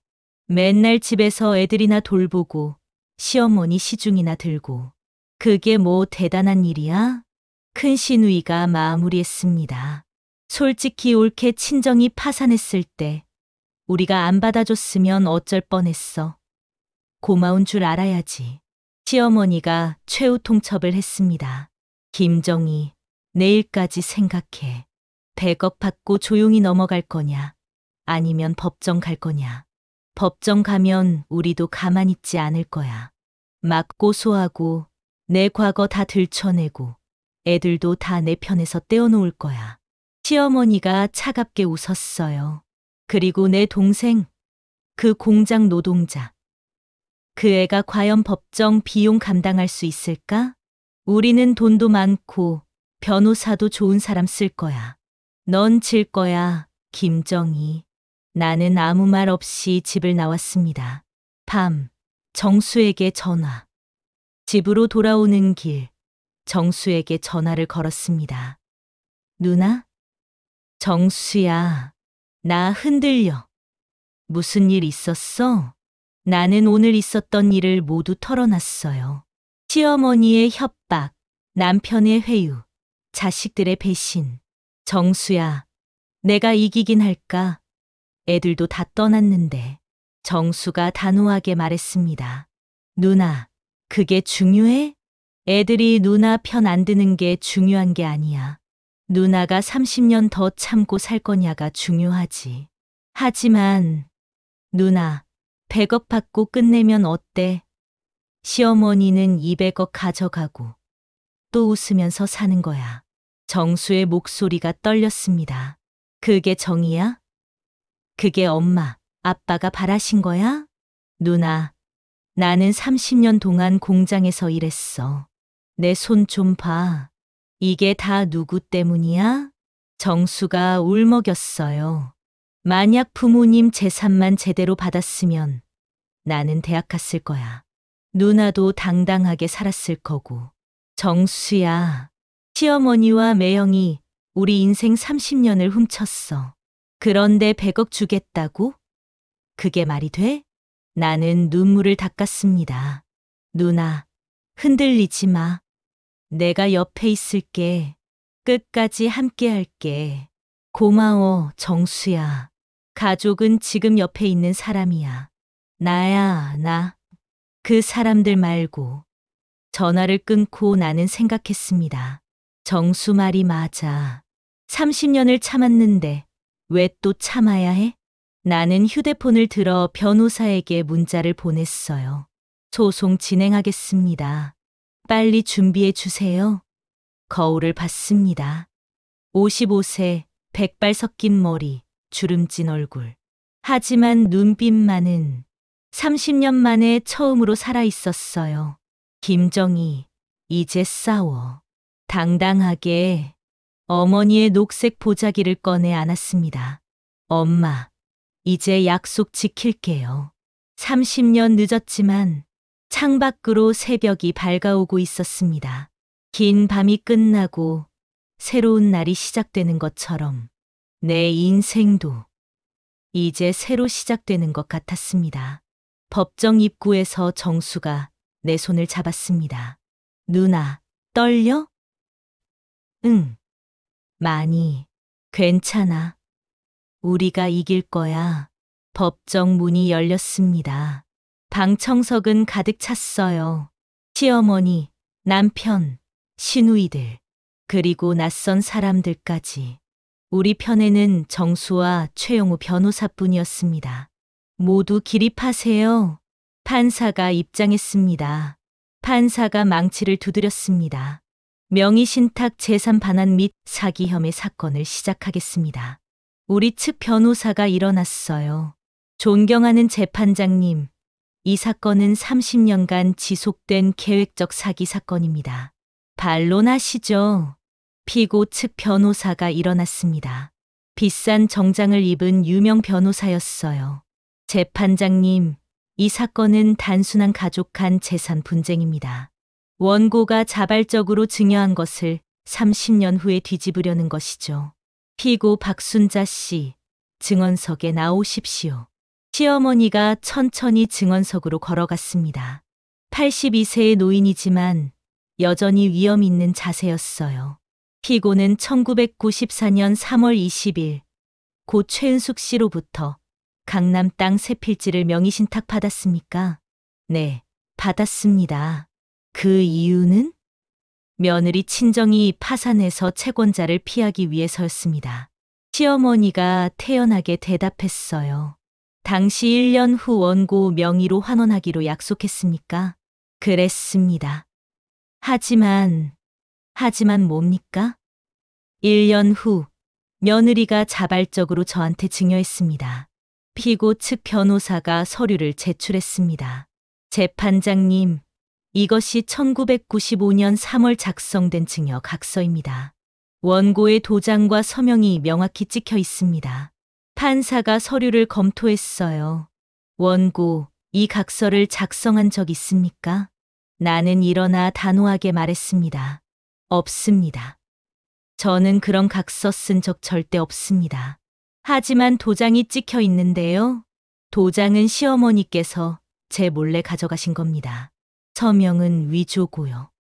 맨날 집에서 애들이나 돌보고 시어머니 시중이나 들고. 그게 뭐 대단한 일이야? 큰 시누이가 마무리했습니다. 솔직히 옳게 친정이 파산했을 때 우리가 안 받아줬으면 어쩔 뻔했어. 고마운 줄 알아야지. 시어머니가 최후 통첩을 했습니다. 김정희, 내일까지 생각해. 100억 받고 조용히 넘어갈 거냐? 아니면 법정 갈 거냐? 법정 가면 우리도 가만히 있지 않을 거야. 막 고소하고 내 과거 다 들춰내고 애들도 다 내 편에서 떼어놓을 거야. 시어머니가 차갑게 웃었어요. 그리고 내 동생, 그 공장 노동자. 그 애가 과연 법정 비용 감당할 수 있을까? 우리는 돈도 많고 변호사도 좋은 사람 쓸 거야. 넌 질 거야, 김정희. 나는 아무 말 없이 집을 나왔습니다. 밤, 정수에게 전화. 집으로 돌아오는 길, 정수에게 전화를 걸었습니다. 누나? 정수야, 나 흔들려. 무슨 일 있었어? 나는 오늘 있었던 일을 모두 털어놨어요. 시어머니의 협박, 남편의 회유, 자식들의 배신. 정수야, 내가 이기긴 할까? 애들도 다 떠났는데. 정수가 단호하게 말했습니다. 누나, 그게 중요해? 애들이 누나 편 안 드는 게 중요한 게 아니야. 누나가 30년 더 참고 살 거냐가 중요하지. 하지만 누나, 100억 받고 끝내면 어때? 시어머니는 200억 가져가고 또 웃으면서 사는 거야. 정수의 목소리가 떨렸습니다. 그게 정이야? 그게 엄마, 아빠가 바라신 거야? 누나, 나는 30년 동안 공장에서 일했어. 내 손 좀 봐. 이게 다 누구 때문이야? 정수가 울먹였어요. 만약 부모님 재산만 제대로 받았으면 나는 대학 갔을 거야. 누나도 당당하게 살았을 거고. 정수야, 시어머니와 매형이 우리 인생 30년을 훔쳤어. 그런데 100억 주겠다고? 그게 말이 돼? 나는 눈물을 닦았습니다. 누나, 흔들리지 마. 내가 옆에 있을게. 끝까지 함께 할게. 고마워, 정수야. 가족은 지금 옆에 있는 사람이야. 나야, 나. 그 사람들 말고. 전화를 끊고 나는 생각했습니다. 정수 말이 맞아. 30년을 참았는데 왜 또 참아야 해? 나는 휴대폰을 들어 변호사에게 문자를 보냈어요. 소송 진행하겠습니다. 빨리 준비해 주세요. 거울을 봤습니다. 55세, 백발 섞인 머리, 주름진 얼굴. 하지만 눈빛만은 30년 만에 처음으로 살아 있었어요. 김정희, 이제 싸워. 당당하게 어머니의 녹색 보자기를 꺼내 안았습니다. 엄마, 이제 약속 지킬게요. 30년 늦었지만 창밖으로 새벽이 밝아오고 있었습니다. 긴 밤이 끝나고 새로운 날이 시작되는 것처럼 내 인생도 이제 새로 시작되는 것 같았습니다. 법정 입구에서 정수가 내 손을 잡았습니다. 누나, 떨려? 응, 많이. 괜찮아. 우리가 이길 거야. 법정 문이 열렸습니다. 방청석은 가득 찼어요. 시어머니, 남편, 시누이들, 그리고 낯선 사람들까지. 우리 편에는 정수와 최영우 변호사뿐이었습니다. 모두 기립하세요. 판사가 입장했습니다. 판사가 망치를 두드렸습니다. 명의신탁 재산 반환 및 사기 혐의 사건을 시작하겠습니다. 우리 측 변호사가 일어났어요. 존경하는 재판장님, 이 사건은 30년간 지속된 계획적 사기 사건입니다. 반론하시죠. 피고 측 변호사가 일어났습니다. 비싼 정장을 입은 유명 변호사였어요. 재판장님, 이 사건은 단순한 가족 간 재산 분쟁입니다. 원고가 자발적으로 증여한 것을 30년 후에 뒤집으려는 것이죠. 피고 박순자 씨, 증언석에 나오십시오. 시어머니가 천천히 증언석으로 걸어갔습니다. 82세의 노인이지만 여전히 위험 있는 자세였어요. 피고는 1994년 3월 20일 고 최은숙 씨로부터 강남 땅 3필지를 명의신탁 받았습니까? 네, 받았습니다. 그 이유는? 며느리 친정이 파산해서 채권자를 피하기 위해서였습니다. 시어머니가 태연하게 대답했어요. 당시 1년 후 원고 명의로 환원하기로 약속했습니까? 그랬습니다. 하지만 뭡니까? 1년 후 며느리가 자발적으로 저한테 증여했습니다. 피고 측 변호사가 서류를 제출했습니다. 재판장님, 이것이 1995년 3월 작성된 증여 각서입니다. 원고의 도장과 서명이 명확히 찍혀 있습니다. 판사가 서류를 검토했어요. 원고, 이 각서를 작성한 적 있습니까? 나는 일어나 단호하게 말했습니다. 없습니다. 저는 그런 각서 쓴 적 절대 없습니다. 하지만 도장이 찍혀 있는데요. 도장은 시어머니께서 제 몰래 가져가신 겁니다. 서명은 위조고요.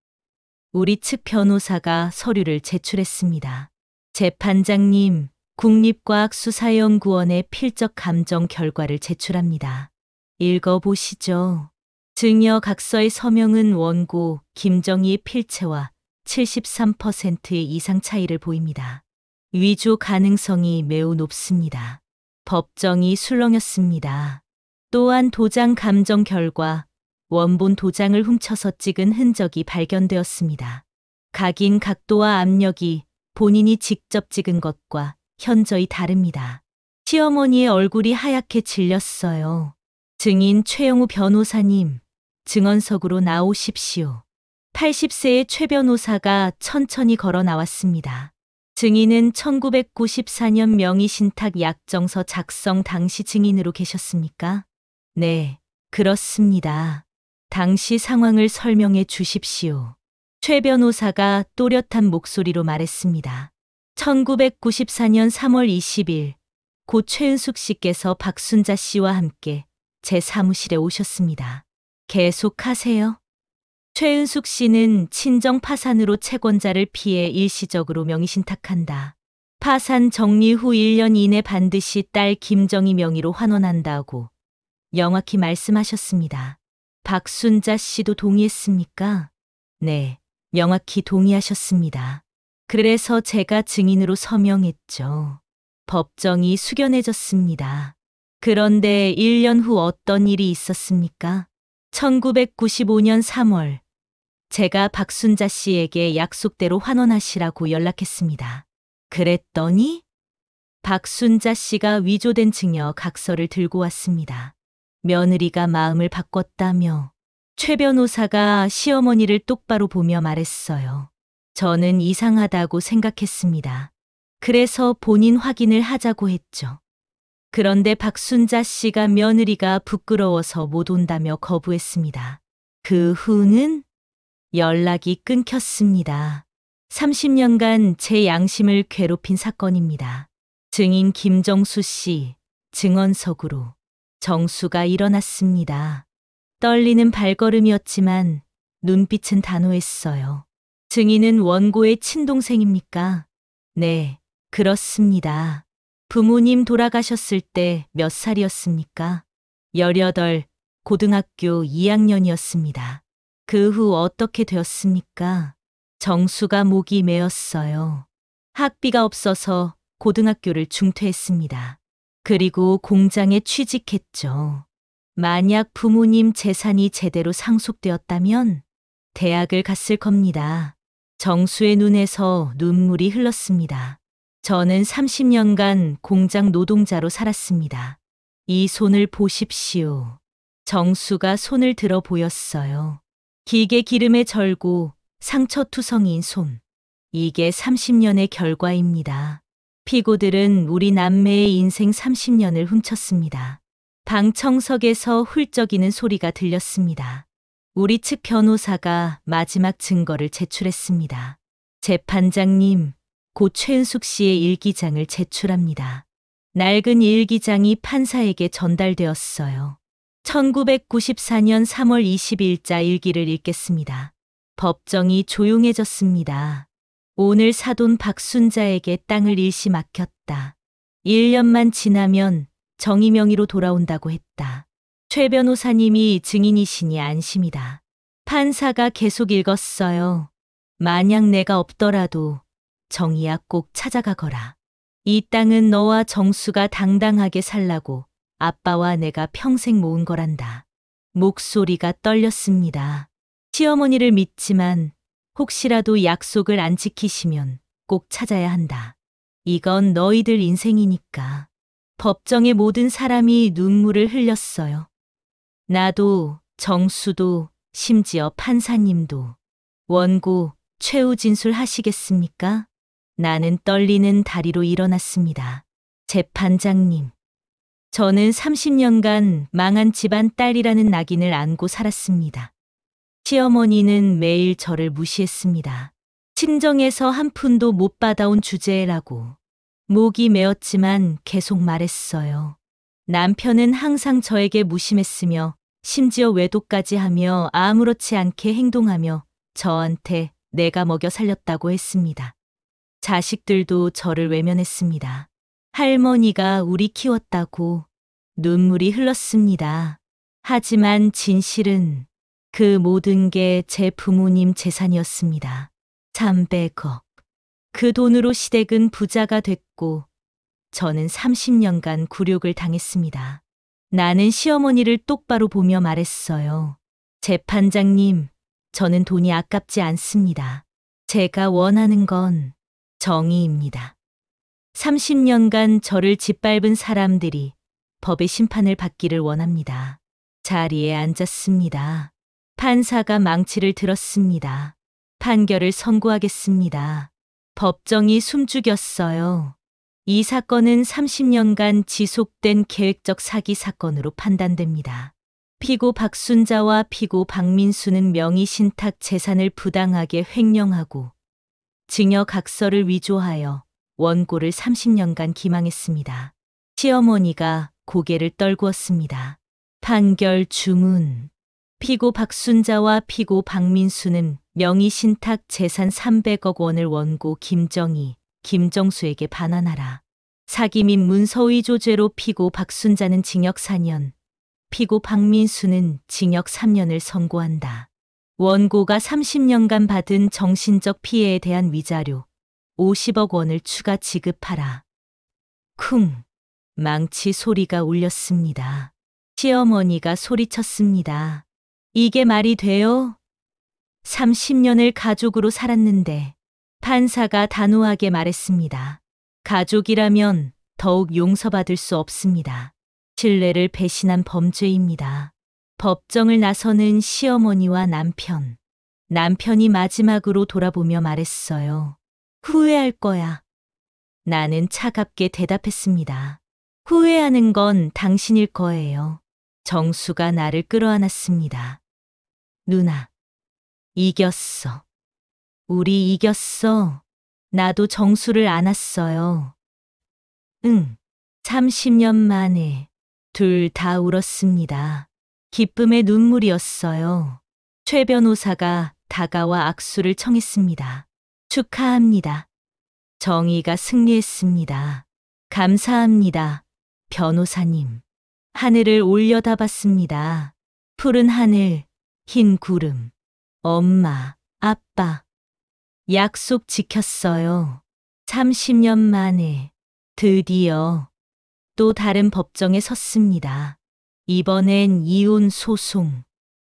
우리 측 변호사가 서류를 제출했습니다. 재판장님, 국립과학수사연구원의 필적 감정 결과를 제출합니다. 읽어보시죠. 증여 각서의 서명은 원고 김정희의 필체와 73%의 이상 차이를 보입니다. 위조 가능성이 매우 높습니다. 법정이 술렁였습니다. 또한 도장 감정 결과 원본 도장을 훔쳐서 찍은 흔적이 발견되었습니다. 각인 각도와 압력이 본인이 직접 찍은 것과 현저히 다릅니다. 시어머니의 얼굴이 하얗게 질렸어요. 증인 최영우 변호사님, 증언석으로 나오십시오. 80세의 최 변호사가 천천히 걸어 나왔습니다. 증인은 1994년 명의신탁 약정서 작성 당시 증인으로 계셨습니까? 네, 그렇습니다. 당시 상황을 설명해 주십시오. 최 변호사가 또렷한 목소리로 말했습니다. 1994년 3월 20일, 고 최은숙 씨께서 박순자 씨와 함께 제 사무실에 오셨습니다. 계속하세요. 최은숙 씨는 친정 파산으로 채권자를 피해 일시적으로 명의신탁한다. 파산 정리 후 1년 이내 반드시 딸 김정희 명의로 환원한다고 명확히 말씀하셨습니다. 박순자 씨도 동의했습니까? 네, 명확히 동의하셨습니다. 그래서 제가 증인으로 서명했죠. 법정이 숙연해졌습니다. 그런데 1년 후 어떤 일이 있었습니까? 1995년 3월, 제가 박순자 씨에게 약속대로 환원하시라고 연락했습니다. 그랬더니 박순자 씨가 위조된 증여 각서를 들고 왔습니다. 며느리가 마음을 바꿨다며 최 변호사가 시어머니를 똑바로 보며 말했어요. 저는 이상하다고 생각했습니다. 그래서 본인 확인을 하자고 했죠. 그런데 박순자 씨가 며느리가 부끄러워서 못 온다며 거부했습니다. 그 후는 연락이 끊겼습니다. 30년간 제 양심을 괴롭힌 사건입니다. 증인 김정수 씨, 증언석으로 정수가 일어났습니다. 떨리는 발걸음이었지만 눈빛은 단호했어요. 증인은 원고의 친동생입니까? 네, 그렇습니다. 부모님 돌아가셨을 때 몇 살이었습니까? 18, 고등학교 2학년이었습니다. 그 후 어떻게 되었습니까? 정수가 목이 메었어요. 학비가 없어서 고등학교를 중퇴했습니다. 그리고 공장에 취직했죠. 만약 부모님 재산이 제대로 상속되었다면 대학을 갔을 겁니다. 정수의 눈에서 눈물이 흘렀습니다. 저는 30년간 공장 노동자로 살았습니다. 이 손을 보십시오. 정수가 손을 들어 보였어요. 기계 기름에 절고 상처투성이인 손. 이게 30년의 결과입니다. 피고들은 우리 남매의 인생 30년을 훔쳤습니다. 방청석에서 훌쩍이는 소리가 들렸습니다. 우리 측 변호사가 마지막 증거를 제출했습니다. 재판장님, 고 최은숙 씨의 일기장을 제출합니다. 낡은 일기장이 판사에게 전달되었어요. 1994년 3월 20일자 일기를 읽겠습니다. 법정이 조용해졌습니다. 오늘 사돈 박순자에게 땅을 일시 맡겼다. 1년만 지나면 정의 명의로 돌아온다고 했다. 최 변호사님이 증인이시니 안심이다. 판사가 계속 읽었어요. 만약 내가 없더라도 정의야 꼭 찾아가거라. 이 땅은 너와 정수가 당당하게 살라고 아빠와 내가 평생 모은 거란다. 목소리가 떨렸습니다. 시어머니를 믿지만 혹시라도 약속을 안 지키시면 꼭 찾아야 한다. 이건 너희들 인생이니까. 법정의 모든 사람이 눈물을 흘렸어요. 나도, 정수도, 심지어 판사님도. 원고, 최후 진술하시겠습니까? 나는 떨리는 다리로 일어났습니다. 재판장님. 저는 30년간 망한 집안 딸이라는 낙인을 안고 살았습니다. 시어머니는 매일 저를 무시했습니다. 친정에서 한 푼도 못 받아온 주제라고. 목이 메었지만 계속 말했어요. 남편은 항상 저에게 무심했으며 심지어 외도까지 하며 아무렇지 않게 행동하며 저한테 내가 먹여 살렸다고 했습니다. 자식들도 저를 외면했습니다. 할머니가 우리 키웠다고 눈물이 흘렀습니다. 하지만 진실은 그 모든 게 제 부모님 재산이었습니다. 300억. 그 돈으로 시댁은 부자가 됐고 저는 30년간 굴욕을 당했습니다. 나는 시어머니를 똑바로 보며 말했어요. 재판장님, 저는 돈이 아깝지 않습니다. 제가 원하는 건 정의입니다. 30년간 저를 짓밟은 사람들이 법의 심판을 받기를 원합니다. 자리에 앉았습니다. 판사가 망치를 들었습니다. 판결을 선고하겠습니다. 법정이 숨죽였어요. 이 사건은 30년간 지속된 계획적 사기 사건으로 판단됩니다. 피고 박순자와 피고 박민수는 명의신탁 재산을 부당하게 횡령하고 증여각서를 위조하여 원고를 30년간 기망했습니다. 시어머니가 고개를 떨구었습니다. 판결 주문. 피고 박순자와 피고 박민수는 명의신탁 재산 300억 원을 원고 김정희, 김정수에게 반환하라. 사기 및 문서위조죄로 피고 박순자는 징역 4년, 피고 박민수는 징역 3년을 선고한다. 원고가 30년간 받은 정신적 피해에 대한 위자료 50억 원을 추가 지급하라. 쿵! 망치 소리가 울렸습니다. 시어머니가 소리쳤습니다. 이게 말이 돼요? 30년을 가족으로 살았는데 판사가 단호하게 말했습니다. 가족이라면 더욱 용서받을 수 없습니다. 신뢰를 배신한 범죄입니다. 법정을 나서는 시어머니와 남편. 남편이 마지막으로 돌아보며 말했어요. 후회할 거야. 나는 차갑게 대답했습니다. 후회하는 건 당신일 거예요. 정수가 나를 끌어안았습니다. 누나, 이겼어. 우리 이겼어. 나도 정수를 안았어요. 응, 30년 만에 둘 다 울었습니다. 기쁨의 눈물이었어요. 최 변호사가 다가와 악수를 청했습니다. 축하합니다. 정의가 승리했습니다. 감사합니다, 변호사님. 하늘을 올려다봤습니다. 푸른 하늘, 흰 구름. 엄마, 아빠. 약속 지켰어요. 30년 만에 드디어 또 다른 법정에 섰습니다. 이번엔 이혼 소송.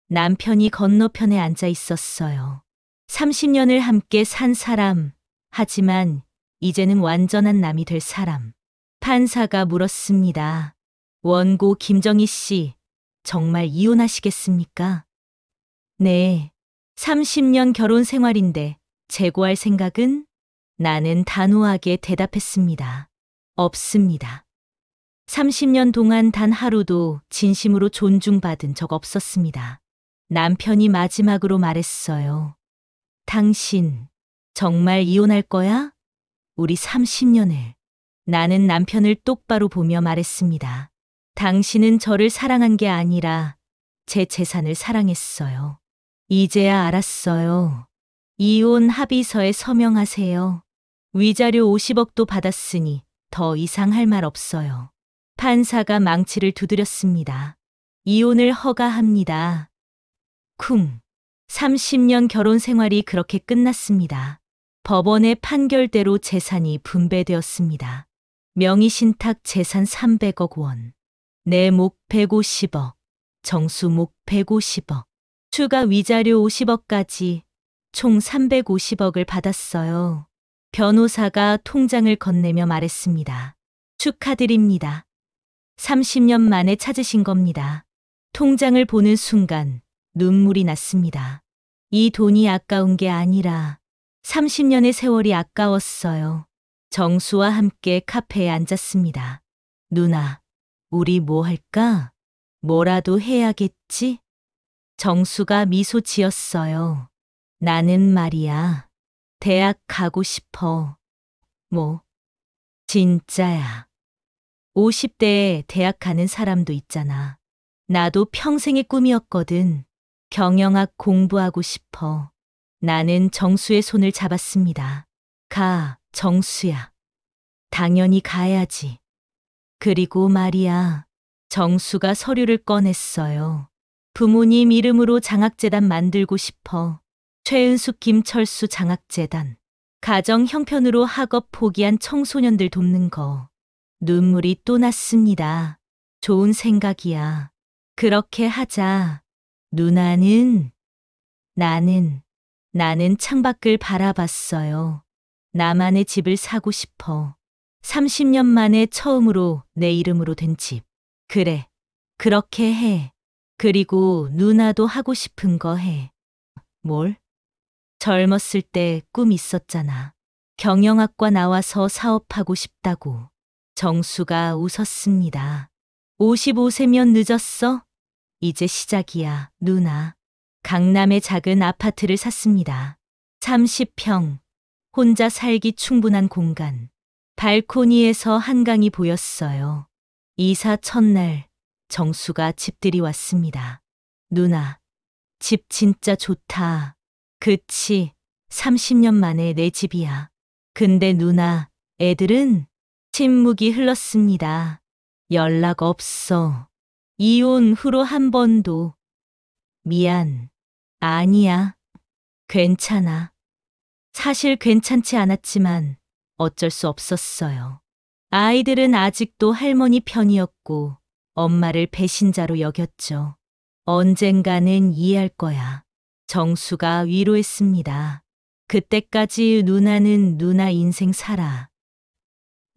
남편이 건너편에 앉아 있었어요. 30년을 함께 산 사람, 하지만 이제는 완전한 남이 될 사람. 판사가 물었습니다. 원고 김정희 씨, 정말 이혼하시겠습니까? 네. 30년 결혼 생활인데 재고할 생각은? 나는 단호하게 대답했습니다. 없습니다. 30년 동안 단 하루도 진심으로 존중받은 적 없었습니다. 남편이 마지막으로 말했어요. 당신, 정말 이혼할 거야? 우리 30년을. 나는 남편을 똑바로 보며 말했습니다. 당신은 저를 사랑한 게 아니라 제 재산을 사랑했어요. 이제야 알았어요. 이혼 합의서에 서명하세요. 위자료 50억도 받았으니 더 이상 할 말 없어요. 판사가 망치를 두드렸습니다. 이혼을 허가합니다. 쿵. 30년 결혼 생활이 그렇게 끝났습니다. 법원의 판결대로 재산이 분배되었습니다. 명의신탁 재산 300억 원. 내 목 150억. 정수 목 150억. 추가 위자료 50억까지 총 350억을 받았어요. 변호사가 통장을 건네며 말했습니다. 축하드립니다. 30년 만에 찾으신 겁니다. 통장을 보는 순간 눈물이 났습니다. 이 돈이 아까운 게 아니라 30년의 세월이 아까웠어요. 정수와 함께 카페에 앉았습니다. 누나, 우리 뭐 할까? 뭐라도 해야겠지? 정수가 미소 지었어요. 나는 말이야. 대학 가고 싶어. 뭐? 진짜야. 50대에 대학 가는 사람도 있잖아. 나도 평생의 꿈이었거든. 경영학 공부하고 싶어. 나는 정수의 손을 잡았습니다. 가, 정수야. 당연히 가야지. 그리고 말이야. 정수가 서류를 꺼냈어요. 부모님 이름으로 장학재단 만들고 싶어. 최은숙 김철수 장학재단. 가정 형편으로 학업 포기한 청소년들 돕는 거. 눈물이 또 났습니다. 좋은 생각이야. 그렇게 하자. 누나는, 나는 창밖을 바라봤어요. 나만의 집을 사고 싶어. 30년 만에 처음으로 내 이름으로 된 집. 그래, 그렇게 해. 그리고 누나도 하고 싶은 거 해. 뭘? 젊었을 때 꿈 있었잖아. 경영학과 나와서 사업하고 싶다고. 정수가 웃었습니다. 55세면 늦었어? 이제 시작이야, 누나. 강남의 작은 아파트를 샀습니다. 30평. 혼자 살기 충분한 공간. 발코니에서 한강이 보였어요. 이사 첫날, 정수가 집들이 왔습니다. 누나, 집 진짜 좋다. 그치, 30년 만에 내 집이야. 근데 누나, 애들은? 침묵이 흘렀습니다. 연락 없어. 이혼 후로 한 번도. 미안. 아니야. 괜찮아. 사실 괜찮지 않았지만 어쩔 수 없었어요. 아이들은 아직도 할머니 편이었고 엄마를 배신자로 여겼죠. 언젠가는 이해할 거야. 정수가 위로했습니다. 그때까지 누나는 누나 인생 살아.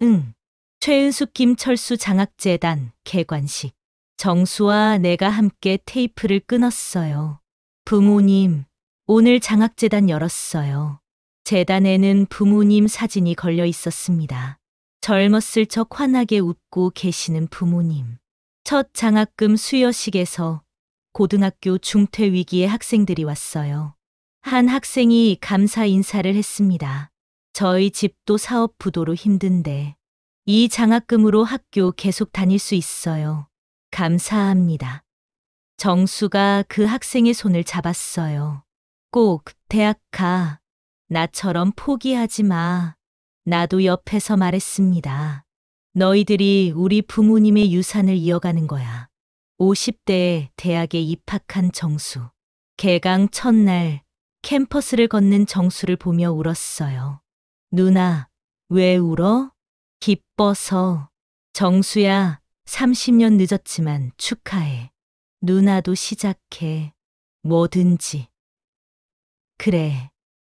응. 최은숙 김철수 장학재단 개관식. 정수와 내가 함께 테이프를 끊었어요. 부모님, 오늘 장학재단 열었어요. 재단에는 부모님 사진이 걸려 있었습니다. 젊었을 적 환하게 웃고 계시는 부모님. 첫 장학금 수여식에서 고등학교 중퇴 위기의 학생들이 왔어요. 한 학생이 감사 인사를 했습니다. 저희 집도 사업 부도로 힘든데 이 장학금으로 학교 계속 다닐 수 있어요. 감사합니다. 정수가 그 학생의 손을 잡았어요. 꼭 대학 가. 나처럼 포기하지 마. 나도 옆에서 말했습니다. 너희들이 우리 부모님의 유산을 이어가는 거야. 50대에 대학에 입학한 정수. 개강 첫날 캠퍼스를 걷는 정수를 보며 울었어요. 누나, 왜 울어? 기뻐서. 정수야, 30년 늦었지만 축하해. 누나도 시작해. 뭐든지. 그래.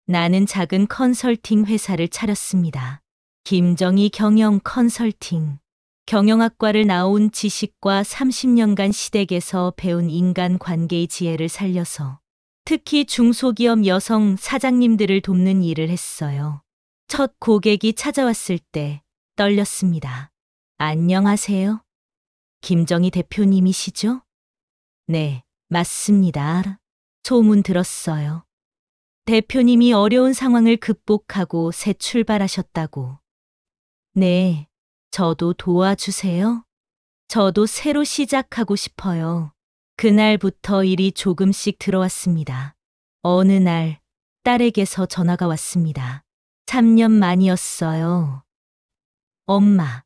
나는 작은 컨설팅 회사를 차렸습니다. 김정희 경영 컨설팅. 경영학과를 나온 지식과 30년간 시댁에서 배운 인간관계의 지혜를 살려서 특히 중소기업 여성 사장님들을 돕는 일을 했어요. 첫 고객이 찾아왔을 때 떨렸습니다. 안녕하세요. 김정희 대표님이시죠? 네, 맞습니다. 소문 들었어요. 대표님이 어려운 상황을 극복하고 새 출발하셨다고. 네, 저도 도와주세요. 저도 새로 시작하고 싶어요. 그날부터 일이 조금씩 들어왔습니다. 어느 날 딸에게서 전화가 왔습니다. 3년 만이었어요. 엄마,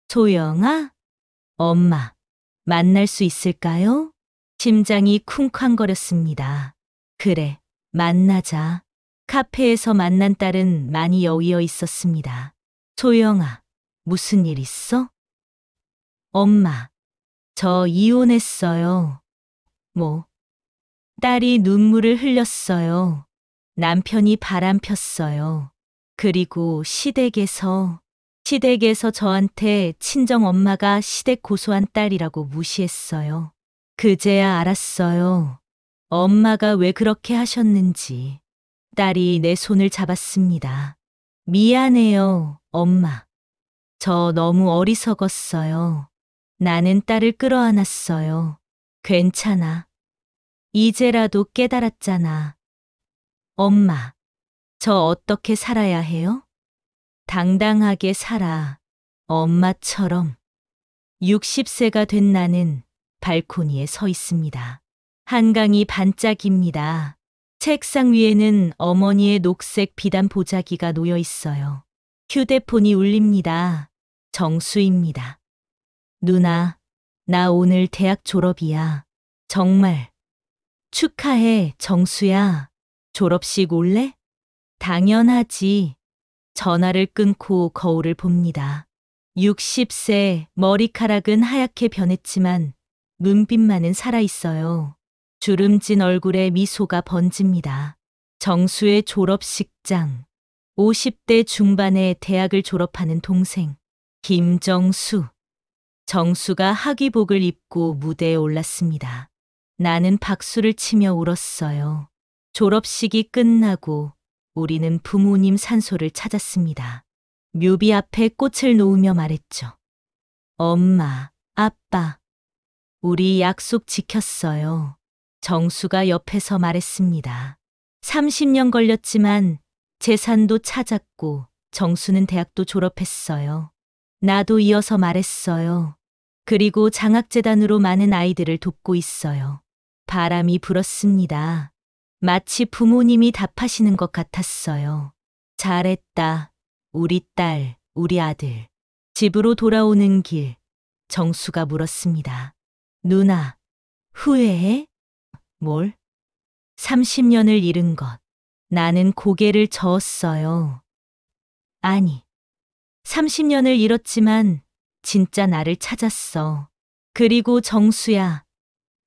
소영아? 엄마, 만날 수 있을까요? 심장이 쿵쾅거렸습니다. 그래, 만나자. 카페에서 만난 딸은 많이 여위어 있었습니다. 소영아, 무슨 일 있어? 엄마, 저 이혼했어요. 뭐? 딸이 눈물을 흘렸어요. 남편이 바람 폈어요. 그리고 시댁에서 저한테 친정 엄마가 시댁 고소한 딸이라고 무시했어요. 그제야 알았어요. 엄마가 왜 그렇게 하셨는지. 딸이 내 손을 잡았습니다. 미안해요, 엄마. 저 너무 어리석었어요. 나는 딸을 끌어안았어요. 괜찮아. 이제라도 깨달았잖아. 엄마, 저 어떻게 살아야 해요? 당당하게 살아. 엄마처럼. 60세가 된 나는 발코니에 서 있습니다. 한강이 반짝입니다. 책상 위에는 어머니의 녹색 비단 보자기가 놓여 있어요. 휴대폰이 울립니다. 정수입니다. 누나, 나 오늘 대학 졸업이야. 정말. 축하해, 정수야. 졸업식 올래? 당연하지. 전화를 끊고 거울을 봅니다. 60세, 머리카락은 하얗게 변했지만 눈빛만은 살아있어요. 주름진 얼굴에 미소가 번집니다. 정수의 졸업식장. 50대 중반에 대학을 졸업하는 동생, 김정수. 정수가 학위복을 입고 무대에 올랐습니다. 나는 박수를 치며 울었어요. 졸업식이 끝나고 우리는 부모님 산소를 찾았습니다. 묘비 앞에 꽃을 놓으며 말했죠. 엄마, 아빠, 우리 약속 지켰어요. 정수가 옆에서 말했습니다. 30년 걸렸지만 재산도 찾았고 정수는 대학도 졸업했어요. 나도 이어서 말했어요. 그리고 장학재단으로 많은 아이들을 돕고 있어요. 바람이 불었습니다. 마치 부모님이 답하시는 것 같았어요. 잘했다. 우리 딸, 우리 아들. 집으로 돌아오는 길, 정수가 물었습니다. 누나, 후회해? 뭘? 30년을 잃은 것. 나는 고개를 저었어요. 아니, 30년을 잃었지만 진짜 나를 찾았어. 그리고 정수야,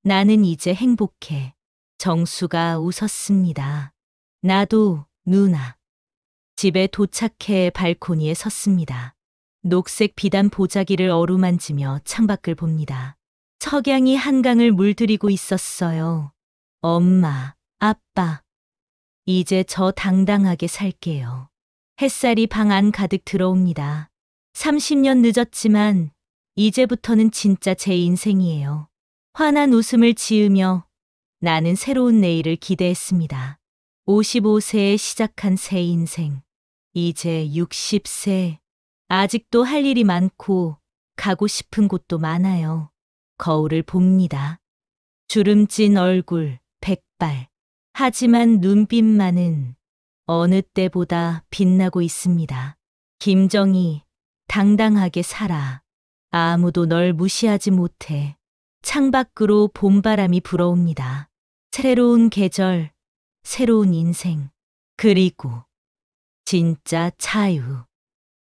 나는 이제 행복해. 정수가 웃었습니다. 나도, 누나. 집에 도착해 발코니에 섰습니다. 녹색 비단 보자기를 어루만지며 창밖을 봅니다. 석양이 한강을 물들이고 있었어요. 엄마, 아빠. 이제 저 당당하게 살게요. 햇살이 방 안 가득 들어옵니다. 30년 늦었지만 이제부터는 진짜 제 인생이에요. 환한 웃음을 지으며 나는 새로운 내일을 기대했습니다. 55세에 시작한 새 인생. 이제 60세. 아직도 할 일이 많고 가고 싶은 곳도 많아요. 거울을 봅니다. 주름진 얼굴, 백발. 하지만 눈빛만은 어느 때보다 빛나고 있습니다. 김정희, 당당하게 살아. 아무도 널 무시하지 못해. 창밖으로 봄바람이 불어옵니다. 새로운 계절, 새로운 인생, 그리고 진짜 자유.